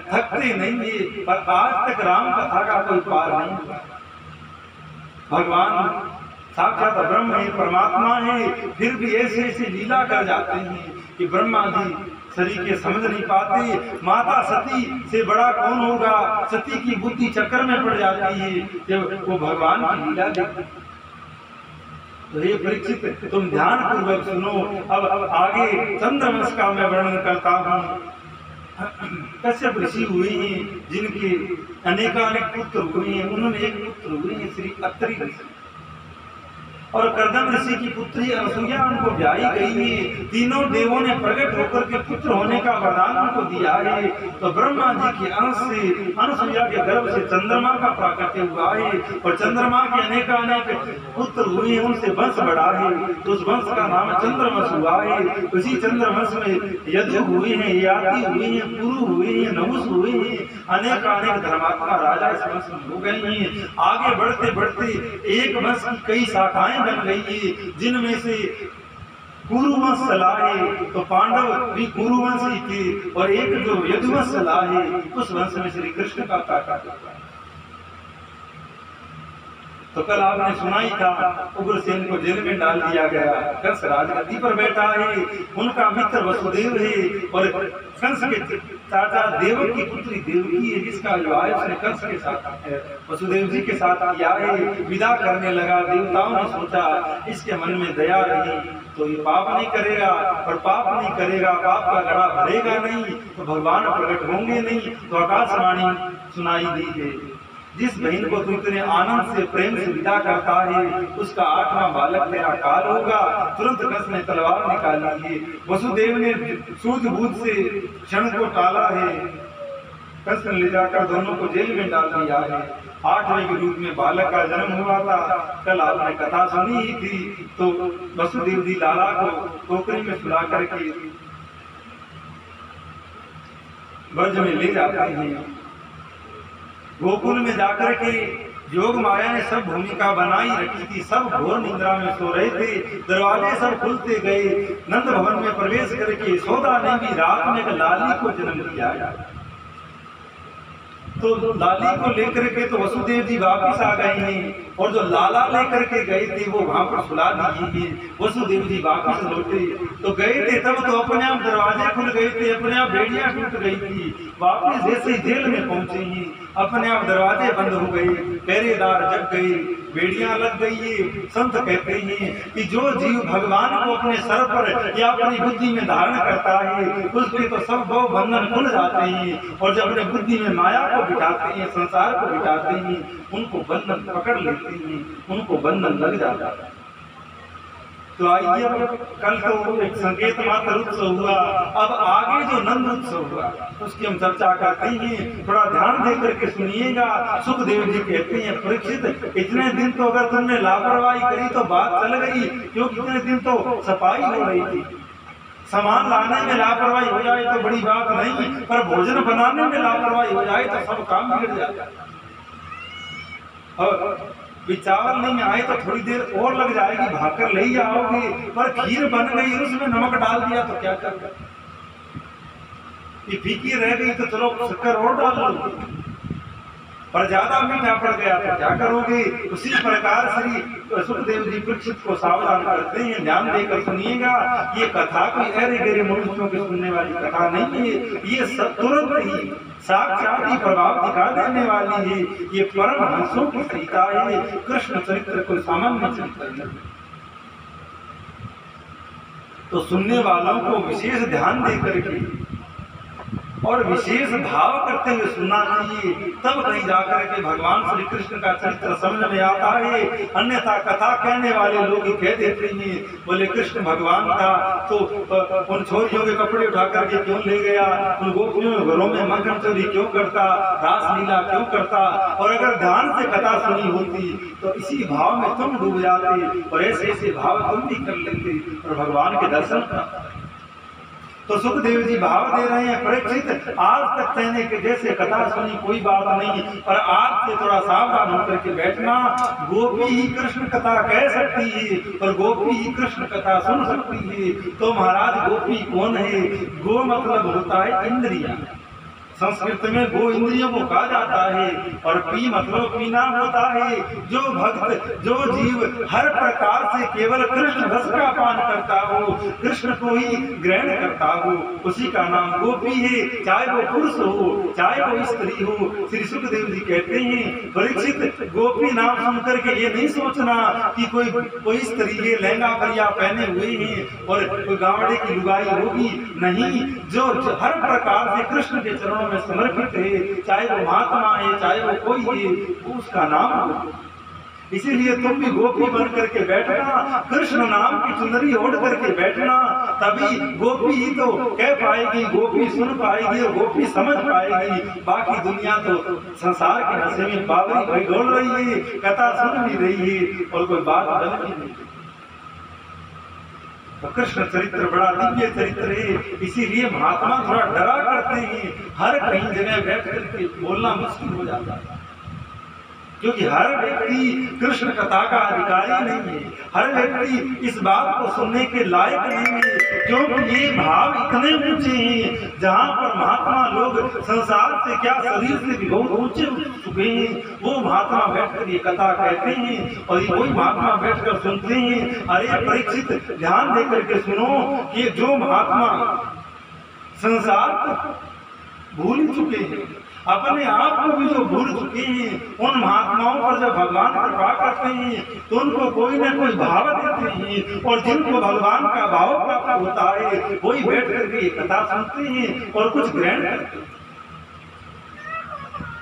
थकते नहीं है, पर आज तक राम कथा का कोई पार नहीं हुआ। भगवान साक्षात ब्रह्म है, परमात्मा है, फिर भी ऐसे ऐसे लीला कर जाते हैं कि ब्रह्मा जी शरीर के समझ नहीं पाते। माता सती से बड़ा कौन होगा, सती की बुद्धि चक्कर में पड़ जाती है जब वो भगवान की लीला देखते। तो ये परीक्षित तुम ध्यान पूर्वक सुनो। अब आगे चंद्रवंश का मैं वर्णन करता हूँ। कश्यप ऋषि हुए हैं जिनके अनेकानेक पुत्र हुए हैं, उन्होंने एक पुत्र हुए हैं श्री अत्रि ऋषि, और कर्दम ऋषि की पुत्री अनसुईया उनको ब्याही गई है। तीनों देवों ने प्रकट होकर के पुत्र होने का वरदान उनको दिया है। तो ब्रह्मा जी के अंश से अनसुईया के गर्भ से चंद्रमा का प्राकट्य हुआ है, और चंद्रमा के अनेकानेक पुत्र हुए, उनसे वंश बढ़ा है। तो उस वंश का नाम चंद्रवंश हुआ है। उसी चंद्रवंश में यदु हुए हैं, याति हुए हैं, पुरु हुए हैं, नहुष हुए हैं, अनेकानेक धर्मात्मा राजा इस वंश में हो गए हैं। आगे बढ़ते बढ़ते एक वंश की कई शाखाएं बन गई है, जिनमें से कुरुवंश चला है, तो पांडव भी कुरुवंश ही थे, और एक जो यदुवंश चला है उस वंश में श्री कृष्ण का प्राकट्य हुआ। तो कल आपने सुना ही था, उग्रसेन को जेल में डाल दिया गया, कंस राजगद्दी पर बैठा है, उनका मित्र वसुदेव है, और कंस के चाचा देवक की पुत्री देवकी है, जिसका विवाह उसने कंस के साथ वसुदेव जी के साथ किया है। विदा करने लगा, देवताओं ने सोचा इसके मन में दया रही तो ये पाप नहीं करेगा, और पाप नहीं करेगा, पाप का गड़ा भरेगा नहीं, तो भगवान प्रकट होंगे नहीं। तो आकाशवाणी सुनाई दी है, जिस बहन को तू इतने आनंद से प्रेम से विदा करता है उसका 8वां बालक तेरा काल होगा। तुरंत कंस ने तलवार निकाली है, वसुदेव ने सूझबूझ से क्षण को टाला है, कंस ने ले जाकर दोनों को जेल में डाल दिया है। 8वें के रूप में बालक का जन्म हुआ था। कल आपने कथा सुनी ही थी। तो वसुदेव जी लाला को टोकरी में सुला करके ब्रज में ले जाते हैं। गोकुल में जाकर के योग माया ने सब भूमिका बनाई रखी थी, सब घोर निद्रा में सो रहे थे, दरवाजे सब खुलते गए। नंद भवन में प्रवेश करके यशोदा ने भी रात में एक लाली को जन्म दिया। तो लाली को लेकर के तो वसुदेव जी वापिस आ गए हैं, और जो लाला लेकर के गए थे वो वहां पर सुला दिए। वसुदेव जी वापिस लौटे तो गए थे, तब तो अपने आप दरवाजे खुल गए थे, अपने आप बेड़ियां टूट गई थी। वापिस जैसे ही जेल में पहुंचे हैं अपने आप दरवाजे बंद हो गए, पहरेदार जग गए, बेड़ियां लग गई है। संत कहते हैं कि जो जीव भगवान को अपने सर पर या अपनी बुद्धि में धारण करता है उसके तो सब भव बंधन खुल जाते हैं, और जब अपने बुद्धि में माया को बिठाते हैं, संसार को बिठाते हैं, उनको बंधन पकड़ लेते हैं, उनको बंधन लग जाता है। तो आइए, कल तो एक संकेत मात्र उत्सव हुआ, अब आगे जो नंद उत्सव हुआ उसकी हम चर्चा करते हैं। थोड़ा ध्यान दे करके सुनिएगा। सुखदेव जी कहते हैं, परीक्षित इतने दिन तो अगर तुमने लापरवाही करी तो बात चल गई, क्योंकि इतने दिन तो सफाई हो रही थी। सामान लाने में लापरवाही हो जाए तो बड़ी बात नहीं, पर भोजन बनाने में लापरवाही हो जाए तो सब काम बिगड़ जाता है। और चावल नहीं आए तो थोड़ी देर और लग जाएगी, भाकर ले ही आओगे, पर खीर बन गई उसमें नमक डाल दिया तो क्या कर, ये फीकी रह गई तो चलो शक्कर और डाल लो, पर ज्यादा मीठा पड़ गया तो क्या करोगे। उसी प्रकार श्री सुखदेव जी परीक्षित को सावधान करते हैं, ध्यान देकर सुनिएगा। ये कथा कोई अरे गहरे मनुष्यों के सुनने वाली कथा नहीं है, ये तुरंत ही साक्षात ही प्रभाव दिखा देने वाली है। ये परम हंसों की सहिता है, कृष्ण चरित्र को सामान्य चरित्र नहीं। तो सुनने वालों को विशेष ध्यान देकर के और विशेष भाव करते हुए सुनना चाहिए, तब कहीं जाकर के भगवान श्री कृष्ण का चरित्र समझ में आता है। अन्यथा कथा कहने वाले लोग ही कह देते हैं, बोले कृष्ण भगवान था तो उन छोरियों के कपड़े उठा करके क्यों ले गया, उन गोपियों के घरों में मक्खन चोरी क्यों करता, रासलीला क्यों करता। और अगर ध्यान से कथा सुनी होती तो इसी भाव में तुम डूब जाते, और ऐसे ऐसे भाव तुम भी कर लेते और भगवान के दर्शन करते। तो सुखदेव जी भाव दे रहे हैं, परीक्षित आज तक कहने के जैसे कथा सुनी कोई बात नहीं, पर आज से थोड़ा सावधान होकर के बैठना। गोपी ही कृष्ण कथा कह सकती है और गोपी ही कृष्ण कथा सुन सकती है। तो महाराज गोपी कौन है? गो मतलब होता है इंद्रिया, संस्कृत में गो इंद्रियों को कहा जाता है, और पी मतलब पीना होता है। जो भक्त, जो जीव हर प्रकार से केवल कृष्ण रस का पान करता हो, कृष्ण को ही ग्रहण करता हो, उसी का नाम गोपी है, चाहे वो पुरुष हो चाहे वो स्त्री हो। श्री सुखदेव जी कहते हैं, परीक्षित गोपी नाम सुन करके ये नहीं सोचना कि कोई स्त्री है लहंगा परिया पहने हुए हैं और कोई गावड़े की लुगाई होगी, नहीं। जो हर प्रकार से कृष्ण के चरणों में समर्पित है, चाहे वो महात्मा है चाहे वो कोई है, उसका नाम हो। इसीलिए तुम भी गोपी बन करके बैठना, कृष्ण नाम की चुनरी ओढ़ करके बैठना, तभी गोपी ही तो कह पाएगी, गोपी सुन पाएगी और गोपी समझ पाएगी। बाकी दुनिया तो संसार के नशे में बावरी भाई डोल रही है, कथा सुन भी रही है और कोई बात बन भी नहीं। तो कृष्ण चरित्र बड़ा दिव्य चरित्र है, इसीलिए महात्मा थोड़ा डरा करते हैं। हर कहीं जगह बैठ करके बोलना मुश्किल हो जाता है, क्योंकि हर व्यक्ति कृष्ण कथा का अधिकारी नहीं है, हर व्यक्ति इस बात को सुनने के लायक नहीं है, क्योंकि ये भाव इतने ऊंचे हैं। जहाँ पर महात्मा लोग संसार से क्या शरीर से भी बहुत ऊंचे उठ चुके हैं, वो महात्मा बैठकर ये कथा कहते हैं और वही महात्मा बैठकर सुनते हैं। अरे परीक्षित, ध्यान देकर के सुनो कि जो महात्मा संसार को भूल चुके हैं, अपने आप को भी जो भूल चुके हैं, उन महात्माओं पर जब भगवान कृपा करते हैं तो उनको कोई न कोई भाव देते हैं, और जिनको भगवान का भाव प्राप्त होता है वही बैठ करके ये कथा सुनते हैं और कुछ ग्रहण करते हैं।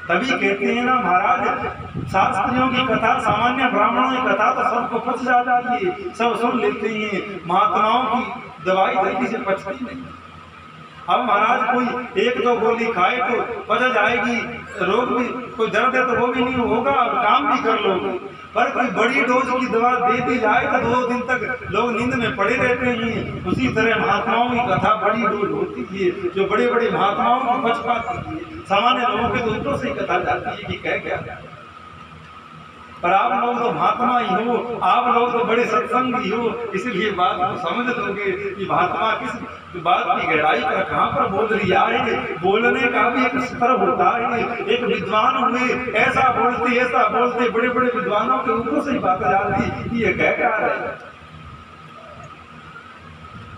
तभी कहते हैं ना महाराज, शास्त्रियों की कथा, सामान्य ब्राह्मणों की कथा तो सबको पच जाती है, सब सुन लेते हैं, महात्माओं की दवाई जल्दी से पचती नहीं। अब महाराज कोई एक दो गोली खाए तो पच जाएगी, रोग भी कोई दर्द है तो वो भी नहीं होगा और काम भी कर लोगे, पर कोई बड़ी डोज की दवा दे दी जाए तो 2 दिन तक लोग नींद में पड़े रहते हैं। उसी तरह महात्माओं की कथा बड़ी डोज होती है, जो बड़े बड़े महात्माओं की पच पाती है, सामान्य लोगों के दूसरों से कथा जाती है कि कह क्या। पर आप लोग तो महात्मा ही हो, आप लोग तो बड़े सत्संगी हो, इसलिए बात को समझ लोगे कि महात्मा किस बात की गहराई पर कहाँ पर बोल रही है। बोलने का भी एक स्तर होता है, एक विद्वान हुए ऐसा बोलते बड़े बड़े विद्वानों के ऊपर से ही बात जाती कि ये कह क्या रहे हैं।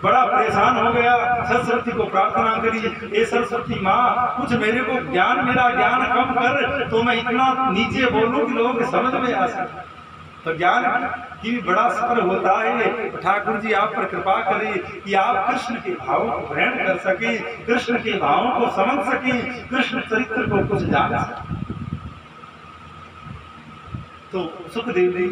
बड़ा परेशान हो गया, सरस्वती को प्रार्थना करी, ए सरस्वती माँ कुछ मेरे को ज्ञान, मेरा ज्ञान कम कर तो मैं इतना नीचे बोलूं कि लोगों के समझ में आ सके। तो ज्ञान की भी बड़ा स्तर होता है। ठाकुर जी आप पर कृपा करें कि आप कृष्ण के भावों को ग्रहण कर सके, कृष्ण के भावों को समझ सके, कृष्ण चरित्र को कुछ जान सके। तो सुखदेव जी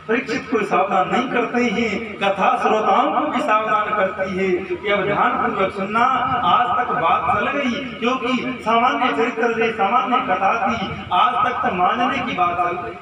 परीक्षित को सावधान नहीं करते हैं, कथा श्रोताओं को भी सावधान करती है कि अब ध्यान पूर्वक सुनना। आज तक बात चल गई, क्योंकि सामान्य चरित्र से सामान्य कथा थी, आज तक तो मानने की बात चल गई।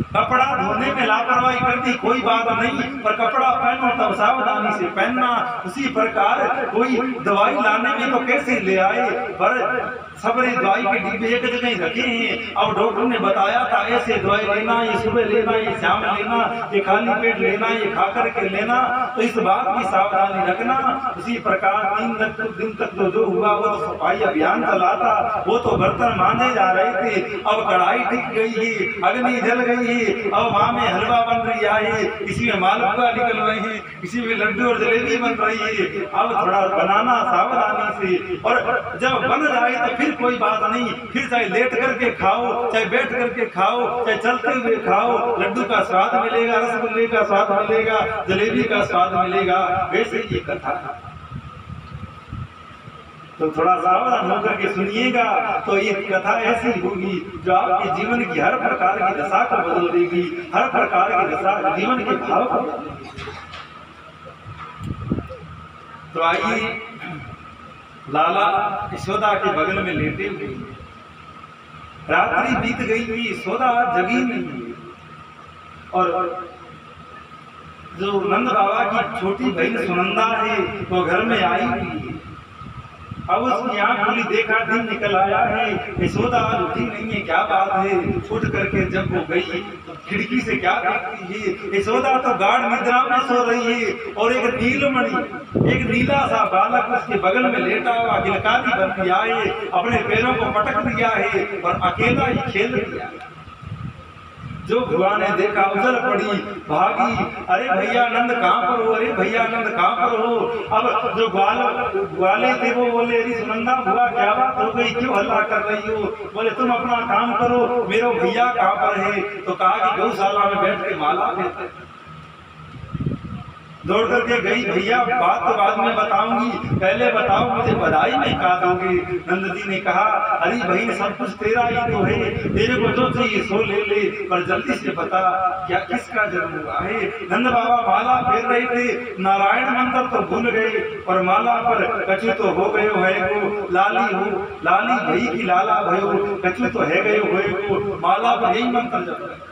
कपड़ा धोने में लापरवाही कर दी कोई बात नहीं, पर कपड़ा पहनो तब सावधानी से पहनना। उसी प्रकार कोई दवाई लाने में तो कैसे ले आए, पर सबरे दवाई के डिब्बे एक जगह ही रखे हैं। अब डॉक्टर ने बताया था ऐसे दवाई लेना, ये सुबह लेना, ये शाम लेना, ये खाली पेट लेना, ये खा करके लेना, तो इस बात की सावधानी रखना। उसी प्रकार 3 दिन तक तो जो हुआ वो तो सफाई अभियान चला था, वो तो बर्तन मांजे जा रहे थे। अब कढ़ाई टिक गई है, अग्नि जल गई है, अब वहाँ में हलवा बन रही है, इसी में मालपुआ निकल रहे हैं, इसी में लड्डू और जलेबी बन रही है। अब थोड़ा बनाना सावधानी से, और जब बन जाए तो फिर कोई बात नहीं, फिर चाहे लेट करके खाओ, चाहे बैठ करके खाओ, चाहे चलते हुए खाओ, लड्डू का स्वाद मिलेगा, रसगुल्ले का स्वाद मिलेगा, जलेबी का स्वाद मिलेगा। वैसे ये कथा तो थोड़ा सावधान होकर के सुनिएगा, तो ये कथा ऐसी होगी जो आपके जीवन की हर प्रकार की दशा को बदल देगी, हर प्रकार की दशा जीवन के भाव को बदल देगी। तो आइए, लाला यशोदा के बगल में लेटे हुए, रात्रि बीत गई थी, यशोदा जगी नहीं, और जो नंद बाबा की छोटी बहन सुनंदा है वो घर में आई हुई है। अब उसकी आंख खुली, देखा दिन निकल आया है, यशोदा आज उठी नहीं है, क्या बात है। उठ करके जब वो गई तो खिड़की से क्या देखती है, यशोदा तो गाढ़ निद्रा में सो रही है और एक नीलमणि, एक नीला सा बालक उसके बगल में लेटा हुआ गिलकारी बन गया है, अपने पैरों को पटक दिया है और अकेला ही खेल दिया। जो बुआ ने देखा उछल पड़ी, भागी, अरे भैया नंद कहाँ पर हो, अरे भैया नंद कहाँ पर हो। अब जो ग्वाले थे वो बोले, अरे सुनंदा बुआ क्या बात हो गई, क्यों हल्ला कर रही हो। बोले तुम अपना काम करो, मेरा भैया कहाँ पर है। तो कहा कि गौशाला में बैठ के माला देते। दौड़ करके गई, भैया बात तो बाद में बताऊंगी, पहले बताओ मुझे बधाई में कहा दोगे। नंद जी ने कहा, अरे बहन सब कुछ तेरा ही तो है, तेरे को जो चाहिए सो ले ले, पर जल्दी से बता क्या किसका जन्म हुआ है। नंद बाबा माला फेर रहे थे, नारायण मंत्र तो भूल गए और माला पर कछु तो हो गयो है को, लाली हो लाली भई की लाला भयो, कछु तो है गयो है को, माला पर यही मंत्र जप रहे।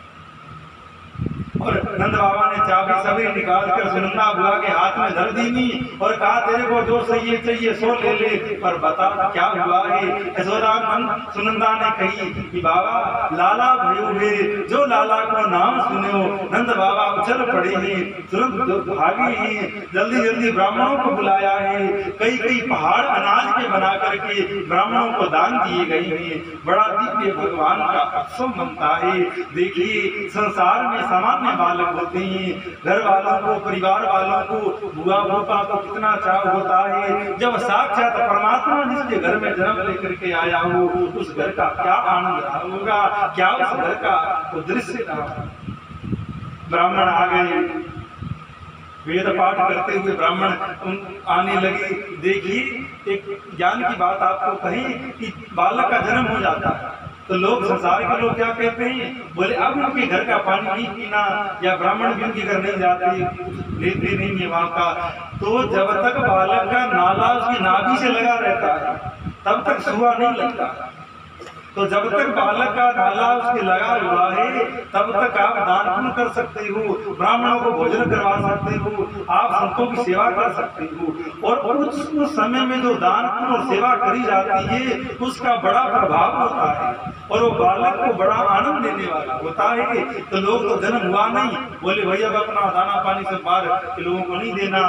और नंद बाबा ने चाबी सभी निकाल कर सुनंदा बुआ के हाथ में धर दी और कहा, तेरे को जो चाहिए सो ले ले, पर बता क्या हुआ है। यशोदा सुनंदा ने कही कि बाबा लाला भयो है, जो लाला को नाम सुनो। नंद बाबा उछल पड़े हैं, तुरंत भागे हैं, जल्दी जल्दी ब्राह्मणों को बुलाया है, कई कई पहाड़ अनाज के बना करके ब्राह्मणों को दान दिए गए हैं। बड़ा दिव्य भगवान का उत्सव मनता है। देखिए संसार में सामान्य बालक होते हैं, घर वालों को, परिवार वालों को, बुआ भोपा को कितना चाव होता है। जब साक्षात परमात्मा जिसके घर में जन्म लेकर के आया हो, उस घर का क्या आनंद रहा होगा, क्या उस घर का दृश्य रहा। ब्राह्मण आ गए, वेद पाठ करते हुए ब्राह्मण आने लगे। देखिए एक ज्ञान की बात आपको कही कि बालक का जन्म हो जाता है तो लोग, संसार के लोग क्या कहते हैं, बोले अब उनके घर का पानी नहीं पीना, या ब्राह्मण भी उनके घर नहीं जाते, लेते नहीं है वहां का। तो जब तक बालक का नाला उसकी नाभि से लगा रहता है तब तक सुआ नहीं लगता। तो जब तक बालक का नाला उसके लगा हुआ है तब तक आप दान पुण्य कर सकते हो, ब्राह्मणों को भोजन करवा सकते हो, आप संतों की सेवा कर सकते हो। और उस समय में जो दान पुण्य और सेवा करी जाती है उसका बड़ा प्रभाव होता है और वो बालक को बड़ा आनंद देने वाला होता है। तो लोग तो जन्म हुआ नहीं, बोले भैया अपना दाना पानी से बाहर के लोगों को नहीं देना,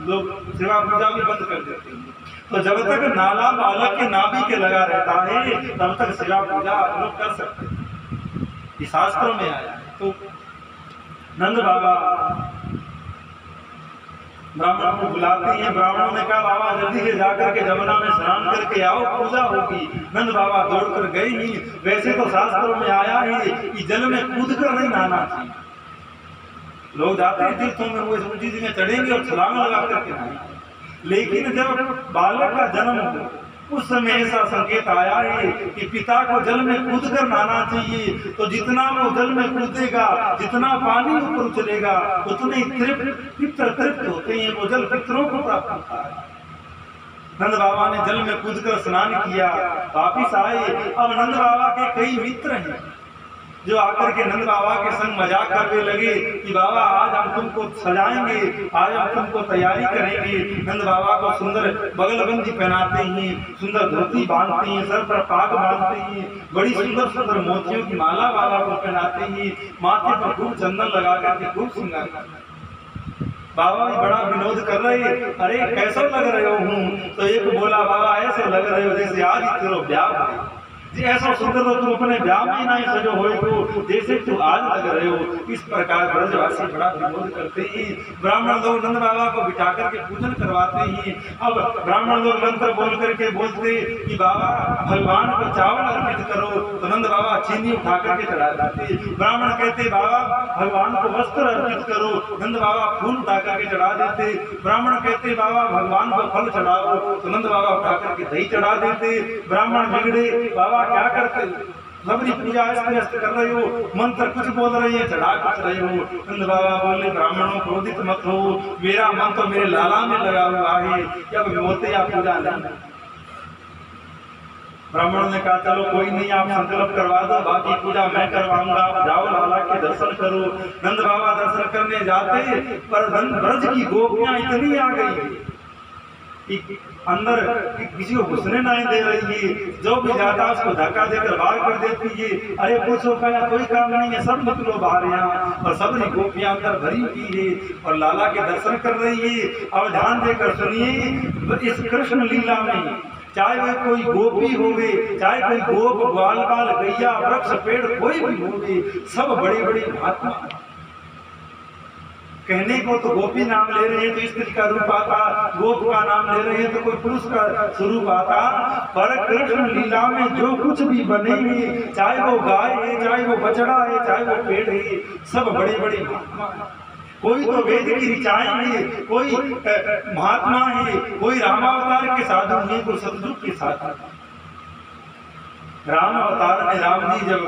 लोग सेवा पूजा भी बंद कर देते हैं। तो जब तक नाला बालक के नाभि के लगा रहता है तब तक सेवा पूजा आप लोग कर सकते हैं, ये शास्त्रों में आया। तो नंद बाबा ब्राह्मणों को बुलाते हैं, ब्राह्मणों ने कहा बाबा जल्दी से जाकर के जमुना में स्नान करके आओ, पूजा होगी। नंद बाबा दौड़कर गए ही। वैसे तो शास्त्रों में आया है कि जल में कूद कर नहीं नहाना चाहिए, लोग जाते हैं तीर्थों में, वो ऊंची जगह चढ़ेंगे और छलांग लगा करके नहाएंगे। लेकिन जब बालक का जन्म हो उस समय ऐसा संकेत आया है कि पिता को जल में कूद कर नहाना चाहिए। तो जितना वो जल में कूदेगा, जितना पानी ऊपर उछलेगा, उतने पितर तृप्त होते हैं, वो जल पितरों को प्राप्त होता है। नंद बाबा ने जल में कूद कर स्नान किया, वापिस आए। अब नंद बाबा के कई मित्र हैं जो आकर के नंद बाबा के संग मजाक करने लगे कि बाबा आज हम तुमको सजाएंगे, आज हम तुमको तैयारी करेंगे। नंद बाबा को सुंदर बगलबंदी पहनाते हैं, सुंदर धोती बांधते हैं, सर पर पाग बांधते हैं, बड़ी सुंदर सुंदर मोतियों की माला बाबा को पहनाते हैं, माथे पर खूब चंदन लगा करके खूब श्रृंगार करते हैं। बाबा भी बड़ा विनोद कर रहे, अरे कैसा लग रहे हो हूँ। तो एक बोला बाबा ऐसे लग रहे हो जैसे आज ही तेरो ब्याह है, ऐसा सुंदर तो तुम अपने ब्याह में नहीं सजो हो तो जैसे तू आज लग रहे हो। इस प्रकार ब्रजवासी बड़ा विरोध करते हैं। ब्राह्मण लोग नंद बाबा को बिठा करके पूजन करवाते हैं। अब ब्राह्मण लोग मंत्र बोल करके बोलते कि बाबा भगवान को चावल अर्पित करो, तो नंद बाबा चीनी उठा करके चढ़ा देते। ब्राह्मण कहते बाबा भगवान को वस्त्र अर्पित करो, नंद बाबा फूल उठा करके चढ़ा देते। ब्राह्मण कहते बाबा भगवान को फल चढ़ाओ, तो नंद बाबा उठा करके दही चढ़ा देते। ब्राह्मण बिगड़े, बाबा क्या करते, सबरी पूजा अस्त कर रहे हो, मंत्र कुछ बोल रहे हैं, चढ़ा कुछ रहे हो। नंद बाबा बोले ब्राह्मणों क्रोधित मत हो, मेरा मन तो मेरे लाला में लगा हुआ है, जब मोते या पूजा नहीं। ब्राह्मणों ने कहा चलो कोई नहीं, आप संकल्प करवा दो, बाकी पूजा मैं करवाऊंगा, आप जाओ लाला के दर्शन करो। नंद बाबा दर्शन करने जाते पर ब्रज की गोपियां इतनी आ गई कि अंदर किसी को घुसने नहीं दे रही है, जो भी जाता उसको धक्का देकर बाहर कर देती है। अरे पूछो क्या, कोई काम नहीं है, सब निकलो बाहर यहाँ। और सब ने गोपियां अंदर भरी हुई है और लाला के दर्शन कर रही है। अब ध्यान देकर सुनिए, इस कृष्ण लीला में चाहे वो कोई गोपी होवे, चाहे कोई गोप ग्वाल बाल गैया वृक्ष पेड़ कोई भी होवे, सब बड़े बड़े महात्मा। कहने को तो गोपी नाम ले रहे हैं तो स्त्री का रूप आता, गोप का नाम ले रहे हैं तो कोई पुरुष का स्वरूप आता, पर कृष्ण लीला में जो कुछ भी बनेंगे, चाहे वो गाय है, चाहे वो बछड़ा है, चाहे वो पेड़ है, सब बड़े बड़े महात्मा। कोई तो वेद की ऋचाएं है, कोई महात्मा है, कोई रामावतार के साधु है, कोई सतयुग के साधु। राम अवतार में राम जी जब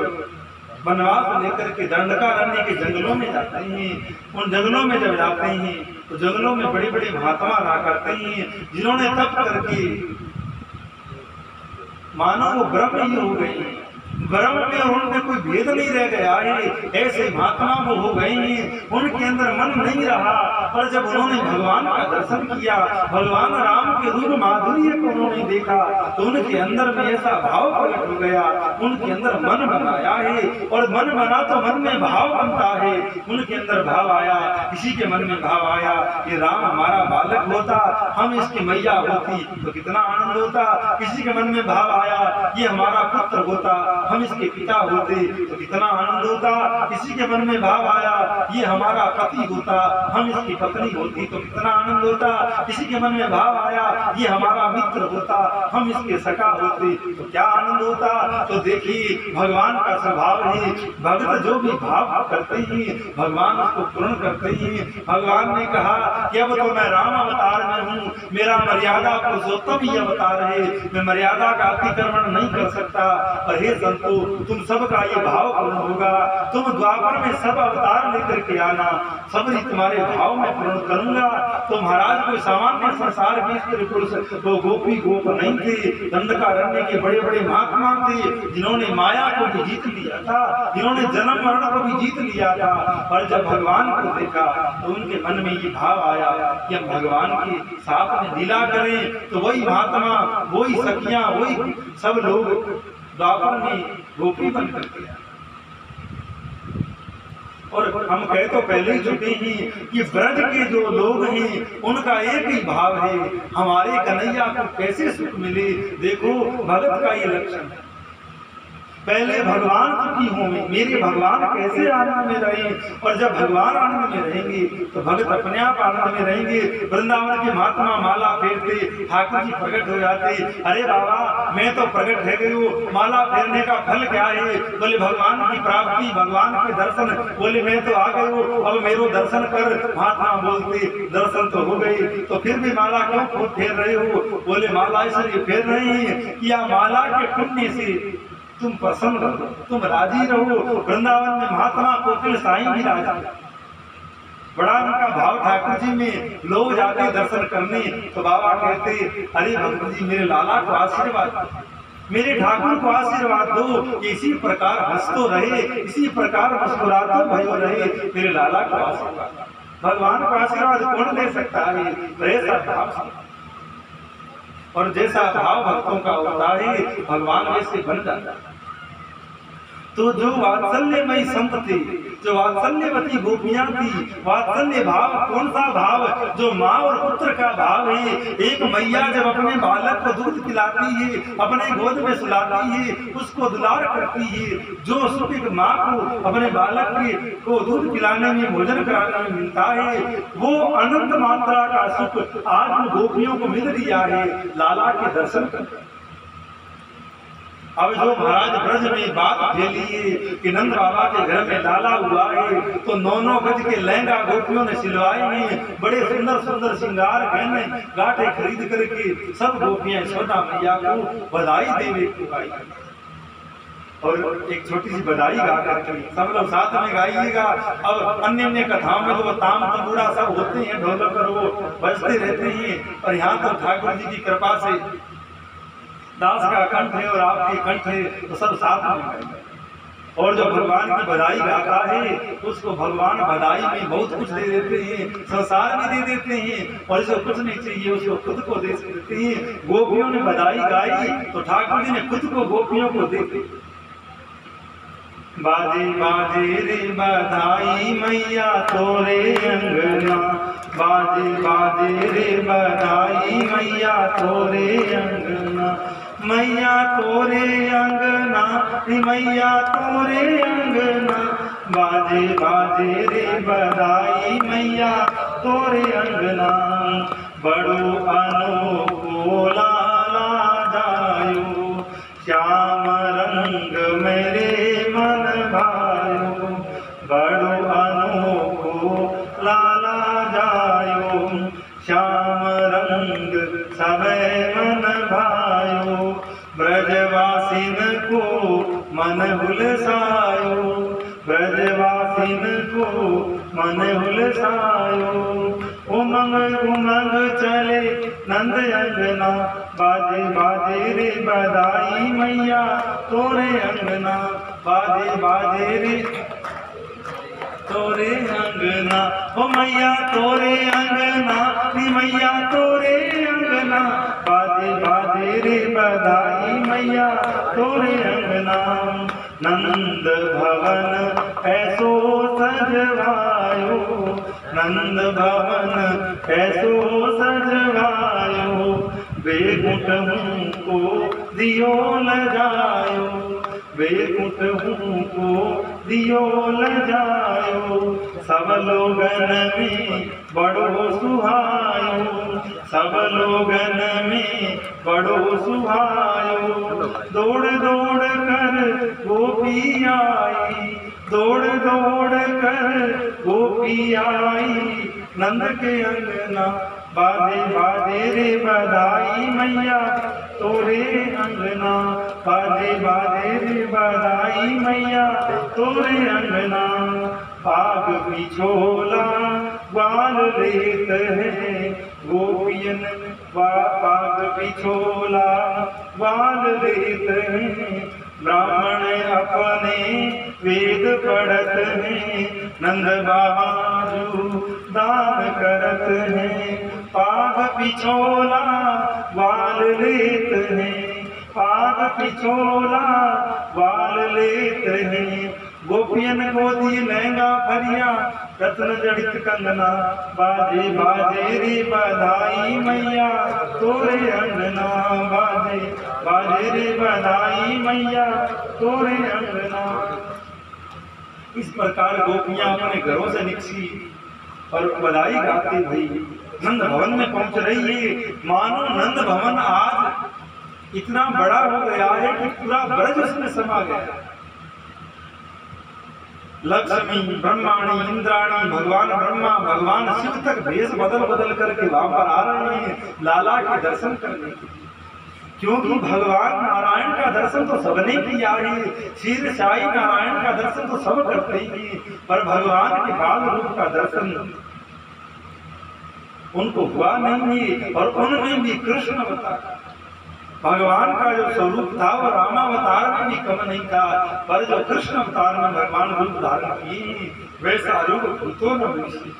वनवास लेकर के दंडकारण्य के जंगलों में जाते हैं, उन जंगलों में जब जाते हैं तो जंगलों में बड़ी बड़ी महात्मा रहा करते हैं, जिन्होंने तप करके मानो वो ब्रह्म ही हो गए, ब्रह्म में और उनमें कोई भेद नहीं रह गया है, ऐसे महात्मा वो हो गए हैं। उनके अंदर मन नहीं रहा, पर जब उन्होंने भगवान का दर्शन किया, भगवान राम के रूप माधुर्य को उन्होंने देखा, तो उनके अंदर में ऐसा भाव प्रकट हो गया, उनके अंदर मन बनाया है। और मन बना तो मन में भाव बनता है, उनके अंदर भाव आया, किसी के मन में भाव आया कि राम हमारा बालक होता, हम इसकी मैया होती तो कितना आनंद होता। किसी के मन में भाव आया ये हमारा पुत्र होता, हम इसके पिता होते तो कितना आनंद होता। किसी के मन में भाव आया ये हमारा पति होता, हम इसकी पत्नी होती तो कितना आनंद होता। किसी के मन में भाव आया ये हमारा मित्र होता, हम इसके सखा होते तो क्या आनंद होता। तो देखिए भगवान का स्वभाव है, भक्त जो भी भाव करते हैं भगवान उसको पूर्ण करते हैं। भगवान ने कहा कि अब तो मैं राम अवतार में हूँ, मेरा मर्यादा पुरुषोत्तम ही अवतार है, मैं मर्यादा का अतिक्रमण नहीं कर सकता। और हे संतो तुम सबका ये भाव पूर्ण होगा, तुम द्वापर में सब अवतार लेकर के आना, सब तुम्हारे भाव में पूर्ण करूंगा। तो महाराज कोई सामान्य संसार के स्त्री पुरुष वो गोपी गोप नहीं थे, दंडकारण्य के बड़े बड़े महात्मा थे, जिन्होंने माया को भी जीत लिया था, जिन्होंने जन्म मरण को भी जीत लिया था। और जब भगवान को देखा तो उनके मन में ये भाव आया कि हम भगवान के साथ में लीला करें। तो वही महात्मा, वही सखियां, वही सब लोग द्वापर में गोपी बन करके आए। और हम कहे तो पहले ही चुके ही कि ब्रज के जो लोग हैं उनका एक ही भाव है, हमारे कन्हैया को कैसे सुख मिले। देखो भगत का ये लक्षण है, पहले भगवान सुखी होंगे, मेरे भगवान कैसे आनंद में रहें। और जब भगवान आनंद में रहेंगे तो भगत अपने आप आनंद में रहेंगे। वृंदावन के महात्मा माला फेरते, ठाकुर जी प्रकट हो जाते, अरे बाबा मैं तो प्रकट है गई हूँ, माला फेरने का फल क्या है। बोले भगवान की प्राप्ति, भगवान के दर्शन। बोले मैं तो आ गई हूँ, अब मेरो दर्शन कर। महात्मा बोलते दर्शन तो हो गई, तो फिर भी माला क्यों फेर रहे हो। बोले माला इसलिए फेर रही है कि या माला के पुण्य से तुम प्रसन्न रहो, तुम राजी रहो। वृंदावन में महात्मा कोकिल साईं भी राजी, बड़ा उनका भाव ठाकुर जी में। लोग जाते दर्शन करने तो बाबा कहते अरे भगवान जी मेरे लाला को आशीर्वाद, मेरे ठाकुर को आशीर्वाद दो, इसी प्रकार हंसतो रहे, इसी प्रकार मुस्कुरातो भयो रहे, मेरे लाला को आशीर्वाद। भगवान को आशीर्वाद कौन दे सकता है, ऐसा भाव। और जैसा भाव भक्तों का होता है भगवान वैसे बन जाता है। तो जो वात्सल्यमयी संत थे, जो वात्सल्यवती गोपियां थी, वात्सल्य भाव कौन सा भाव, जो माँ और पुत्र का भाव है। एक मैया जब अपने बालक को दूध पिलाती है, अपने गोद में सुलाती है, उसको दुलार करती है, जो सुख एक माँ को अपने बालक को दूध पिलाने में, भोजन कराने में मिलता है, वो अनंत मात्रा का सुख आज गोपियों को मिल दिया है लाला के दर्शन कर। अब जो महाराज ब्रज में बात फैली है कि नंद बाबा के घर में लाला हुआ है, तो 9-9 गज के लहंगा गोपियों ने सिलवाए हैं, बड़े सुंदर सुंदर श्रृंगार गहने गांठे खरीद करके सब गोपियां यशोदा मैया को बधाई देवे को आई। और एक छोटी सी बधाई गा करके सब लोग साथ में गाइएगा। अब अन्य अन्य कथाओं में तो वो ताम तंबूरा सब होते हैं, ढोलक और वो बजते रहते हैं, और यहाँ तो ठाकुर जी की कृपा से दास का कंठ है और आपके कंठ है, तो सब साथ में गाएंगे। और जो भगवान की बधाई गाता है उसको भगवान बधाई में बहुत कुछ दे देते हैं, संसार भी दे देते हैं, और जो कुछ नहीं चाहिए उसको खुद को दे देते हैं। गोपियों ने बधाई गाई तो ठाकुर जी ने खुद को गोपियों को दे दी। बाजे बाजे रे बधाई मैया तोरे अंगना, बाजे बाजे रे बधाई मैया तोरे अंगना, मैया तोरे अंगना, मैया तोरे अंगना, बाजे बाजे रे बधाई मैया तोरे अंगना, बड़ो अनोखो लाला जायो, श्याम रंग मेरे मन भायो, बड़ो अनोखो लाला जायो, श्याम रंग सबे मन भायो, ब्रजवासिन को मन हुलसायो, ब्रजवासिन को मन हुलसायो, उमंग उमंग चले नंद अंगना, बाजे बाजे रे बधाई मैया तोरे अंगना, बाजे बाजे रे तोरे अंगना, ओ मैया तोरे अंगना, मैया तोरे अंगना, बाजे बाजे रे बधाई मैया तोरे अंगना, नंद भवन ऐसो सजवायो, नंद भवन ऐसो सजवायो, बेकुट को दियो लजायो, बेकुट को दियो लजायो, सब लोगन में बड़ो सुहायो, सब लोगन में बड़ो सुहायो, दौड़ दौड़ कर गोपी आई, दौड़ दौड़ कर गोपी आई, नंद के अंगना, बाजे बाजे रे बधाई मैया तोरे अंगना, बाजे बाजे रे बधाई मैया तोरे अंगना, पाग पिछोला ग्वाल लेत है गोपियन, पाग पिछोला ग्वाल लेत है, ब्राह्मण अपने वेद पढ़त हैं, नंद बाबा जो दान करत हैं, पाग पिछोला ग्वाल लेत हैं, पाग पिछोला ग्वाल लेत हैं, गोपियन को दी लहंगा फरिया रत्न जड़ित कंगना, बाजे बाजे रे बधाई मैया तोरे अंगना, बाजे बाजे रे बधाई मैया तोरे अंगना। इस प्रकार गोपियां अपने घरों से निकली और बधाई गाती हुई नंद भवन में पहुंच रही है। मानो नंद भवन आज इतना बड़ा हो गया है कि पूरा ब्रज उसमें समा गया। लक्ष्मी, ब्रह्माणी, इंद्राणी, भगवान ब्रह्मा, भगवान शिव तक भेष बदल बदल करके वहां पर आ रहे हैं लाला के दर्शन करने के लिए, क्योंकि भगवान नारायण का दर्शन तो सबने किया है, क्षीर साई नारायण का दर्शन तो सब करते ही, पर भगवान के बाल रूप का दर्शन उनको हुआ नहीं है। और उनमें भी कृष्ण अवतार भगवान का जो स्वरूप था वो रामावतार में भी कम नहीं था, पर जो कृष्ण अवतार में भगवान रूप धारण की वैसा रूप भूतों न भूषी।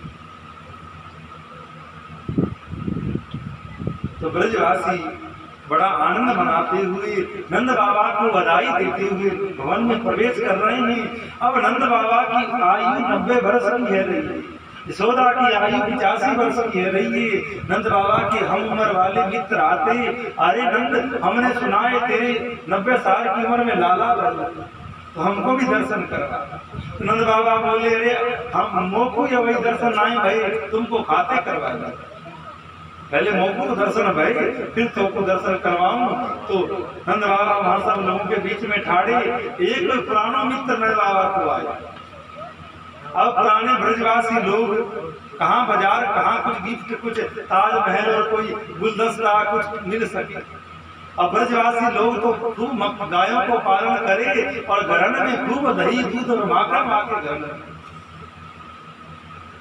तो ब्रजवासी बड़ा आनंद मनाते हुए नंद बाबा को बधाई देते हुए भवन में प्रवेश कर रहे हैं। अब नंद बाबा की आयु 90 वर्ष की है रही है, यशोदा की आयु 85 वर्ष की है रही है। नंद बाबा के हम उम्र वाले मित्र आते, अरे नंद हमने सुना है तेरे 90 साल की उम्र में लाला बना, तो हमको भी दर्शन करवा। तो नंद बाबा बोले अरे हम मोको या वही दर्शन नहीं भाई, तुमको खाते करवाएगा, पहले मोको को दर्शन भाई फिर तुमको दर्शन करवाऊं। तो नंद बाबा वहां सब लोगों के बीच में ठाड़े, एक कोई पुराना मित्र नंद बाबा को आया। अब पुराने ब्रजवासी लोग कहाँ बाजार, कहाँ कुछ गिफ्ट, कुछ ताजमहल और कोई गुलदस्ता कुछ मिल सके। अब ब्रजवासी लोग तो खूब गायों को पालन करे और घरन में खूब दही दूध और माखन माके घर।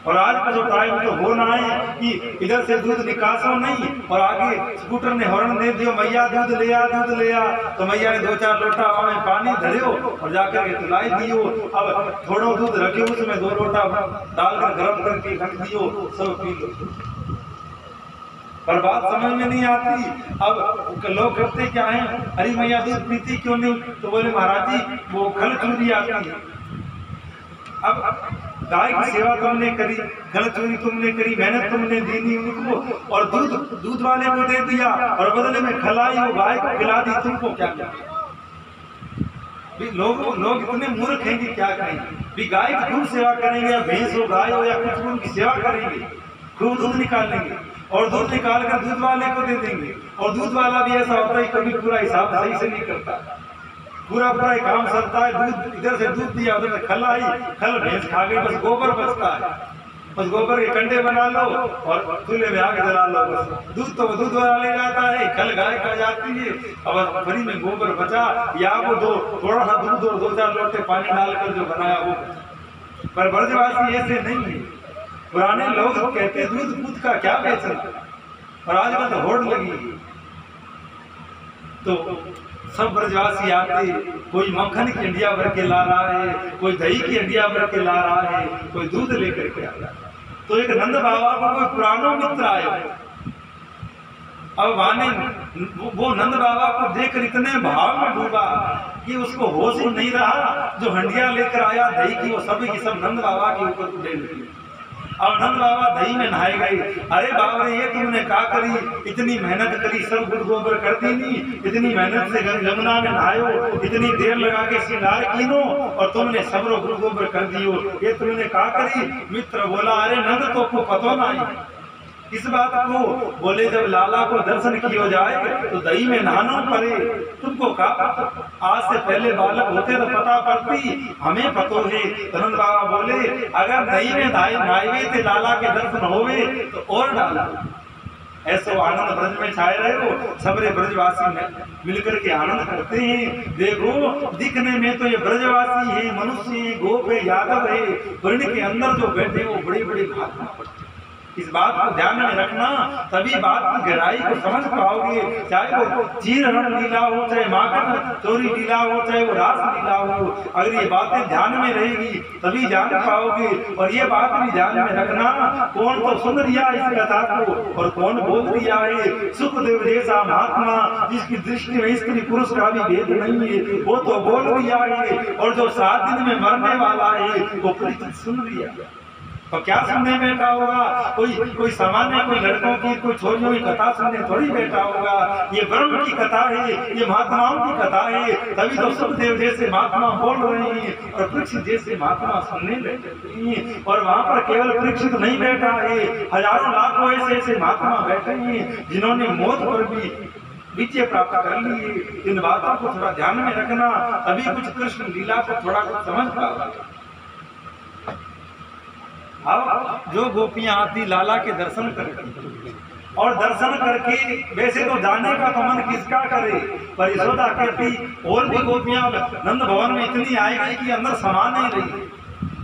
और आज का जो टाइम तो हो ना है कि इधर से दूध निकासो नहीं और आगे स्कूटर ने हॉर्न दे दियो, मैया दूध ले आ, दूध ले आ। तो मैया ने 2-4 लोटा में पानी धरियो और जाकर के तुलाई दियो। अब थोड़ा दूध रखे उसमें 2 लोटा डालकर गर्म करके रख दियो, सब पी लो। पर बात समझ में नहीं आती। अब लोग करते क्या है, अरे मैया दूध पीती क्यों नहीं? तो बोले महाराज जी वो खल चूरी आती है। अब गाय की सेवा तुमने करी, खल चूरी तुमने करी, मेहनत तुमने दी नहीं उनको और दूध वाले को दे दिया और बदले में खलाई वो गाय को खिला दी, तुमको क्या क्या? लोग इतने मूर्ख हैं कि क्या करेंगे। गाय की खूब सेवा करेंगे या भैंस हो गाय हो या कुछ उनकी सेवा करेंगे, खूब दूध निकाल लेंगे और दूध निकाल कर दूध वाले को दे देंगे। और दूध वाला भी ऐसा होता है कभी पूरा हिसाब सही से नहीं करता, पूरा काम सरता है। दूध इधर से दूध दिया, उधर से खल आई, खल भैंस खा गई, बस गोबर बचता है। बस गोबर के कंडे बना लो और चूल्हे में आग जला लो। बस दूध तो दूध वाला ले जाता है, खल गाय खा जाती है। अब फ्री में गोबर बचा या वो थोड़ा सा दूध और 2-4 लोटे पानी डालकर जो बनाया वो। पर ब्रजवासी ऐसे नहीं है। पुराने लोग कहते दूध का क्या बेचना, और आजकल तो होड़ लगी। तो सब ब्रजवासी आते, कोई मक्खन की हंडिया भर के ला रहा है, कोई दही की हंडिया भर के ला रहा है, कोई दूध लेकर के आ रहा है। तो एक नंद बाबा को कोई पुराना मित्र आया। अब माने वो नंद बाबा को देखकर इतने भाव में डूबा कि उसको होश ही नहीं रहा। जो हंडिया लेकर आया दही की, वो सभी की सब नंद बाबा के ऊपर उड़े निकली। अब नंद बाबा दही में नहाए गए। अरे बाबा ये तुमने क्या करी, इतनी मेहनत करी, सब गुड़ गोबर कर दी नहीं, इतनी मेहनत से यमुना में नहायो, इतनी देर लगा के श्रृंगार कीनो और तुमने सबरो गुड़ गोबर कर दियो, ये तुमने क्या करी? मित्र बोला अरे नंद तो को पतो नहीं इस बात को। बोले जब लाला को दर्शन किया जाए तो दही में नहाना पड़े, तुमको का आज से पहले बालक होते तो पता पड़ती, हमें पतो है। नंद बाबा बोले अगर दही में नहाए थे लाला के दर्शन होवे तो और डाला। ऐसो आनंद ब्रज में छाए रहे हो, सबरे ब्रजवासी में मिलकर के आनंद करते हैं। देखो दिखने में तो ये ब्रजवासी है, मनुष्य है, गोप है, यादव है, वर्ण के अंदर जो बैठे वो बड़ी बड़ी बात। इस बात को ध्यान में रखना, तभी बात की गहराई को समझ पाओगे। चाहे वो चीरहरण लीला हो, चाहे माखन चोरी लीला हो, चाहे वो रास लीला हो, अगर ये बातें ध्यान में रहेगी तभी जान पाओगे। और ये बात भी ध्यान में रखना, कौन तो सुन लिया इस कथा को और कौन बोल दिया है। सुखदेव जैसा महात्मा जिसकी दृष्टि में स्त्री पुरुष का भी भेद नहीं है, वो तो बोल दिया है। और जो 7 दिन में मरने वाला है वो परीक्षित सुन लिया। तो क्या सुनने बैठा होगा? कोई सामान्य कोई लड़कों की कोई छोरियों की कथा सुनने थोड़ी बैठा होगा। ये ब्रह्म की कथा है, ये महात्माओं की कथा है। तभी तो सुखदेव जैसे महात्मा बोल रहे हैं और परीक्षित जैसे महात्मा सुनने बैठे हैं। और वहाँ पर केवल परीक्षित नहीं बैठा है, हजारों लाखों ऐसे महात्मा बैठे हैं जिन्होंने मौत पर भी विजय प्राप्त कर ली। इन बातों को थोड़ा ध्यान में रखना, तभी कुछ कृष्ण लीला को थोड़ा कुछ समझ पाओगे। अब जो गोपियां आती लाला के दर्शन करके और दर्शन करके वैसे तो जाने का तो मन किसका करे, पर यशोदा कहती और भी गोपियां नंद भवन में इतनी आई गई कि अंदर समा नहीं रही।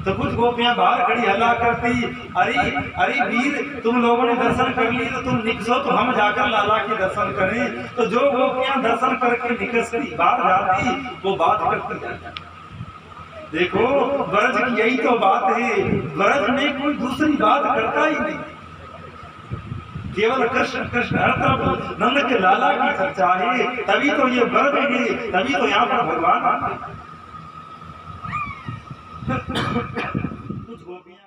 तो कुछ गोपियां बाहर खड़ी हल्ला करती, अरे वीर तुम लोगों ने दर्शन कर लिए तो तुम निकसो तो हम जाकर लाला के दर्शन करें। तो जो गोपियां दर्शन करके निकसती बाहर जाती वो बात करती। देखो ब्रज की यही तो बात है, ब्रज में कोई दूसरी बात करता ही नहीं, केवल कृष्ण कृष्ण हर तरफ नंद के लाला की चर्चा है। तभी तो ये ब्रज है, तभी तो यहाँ पर भगवान आते हैं। कुछ गोपियां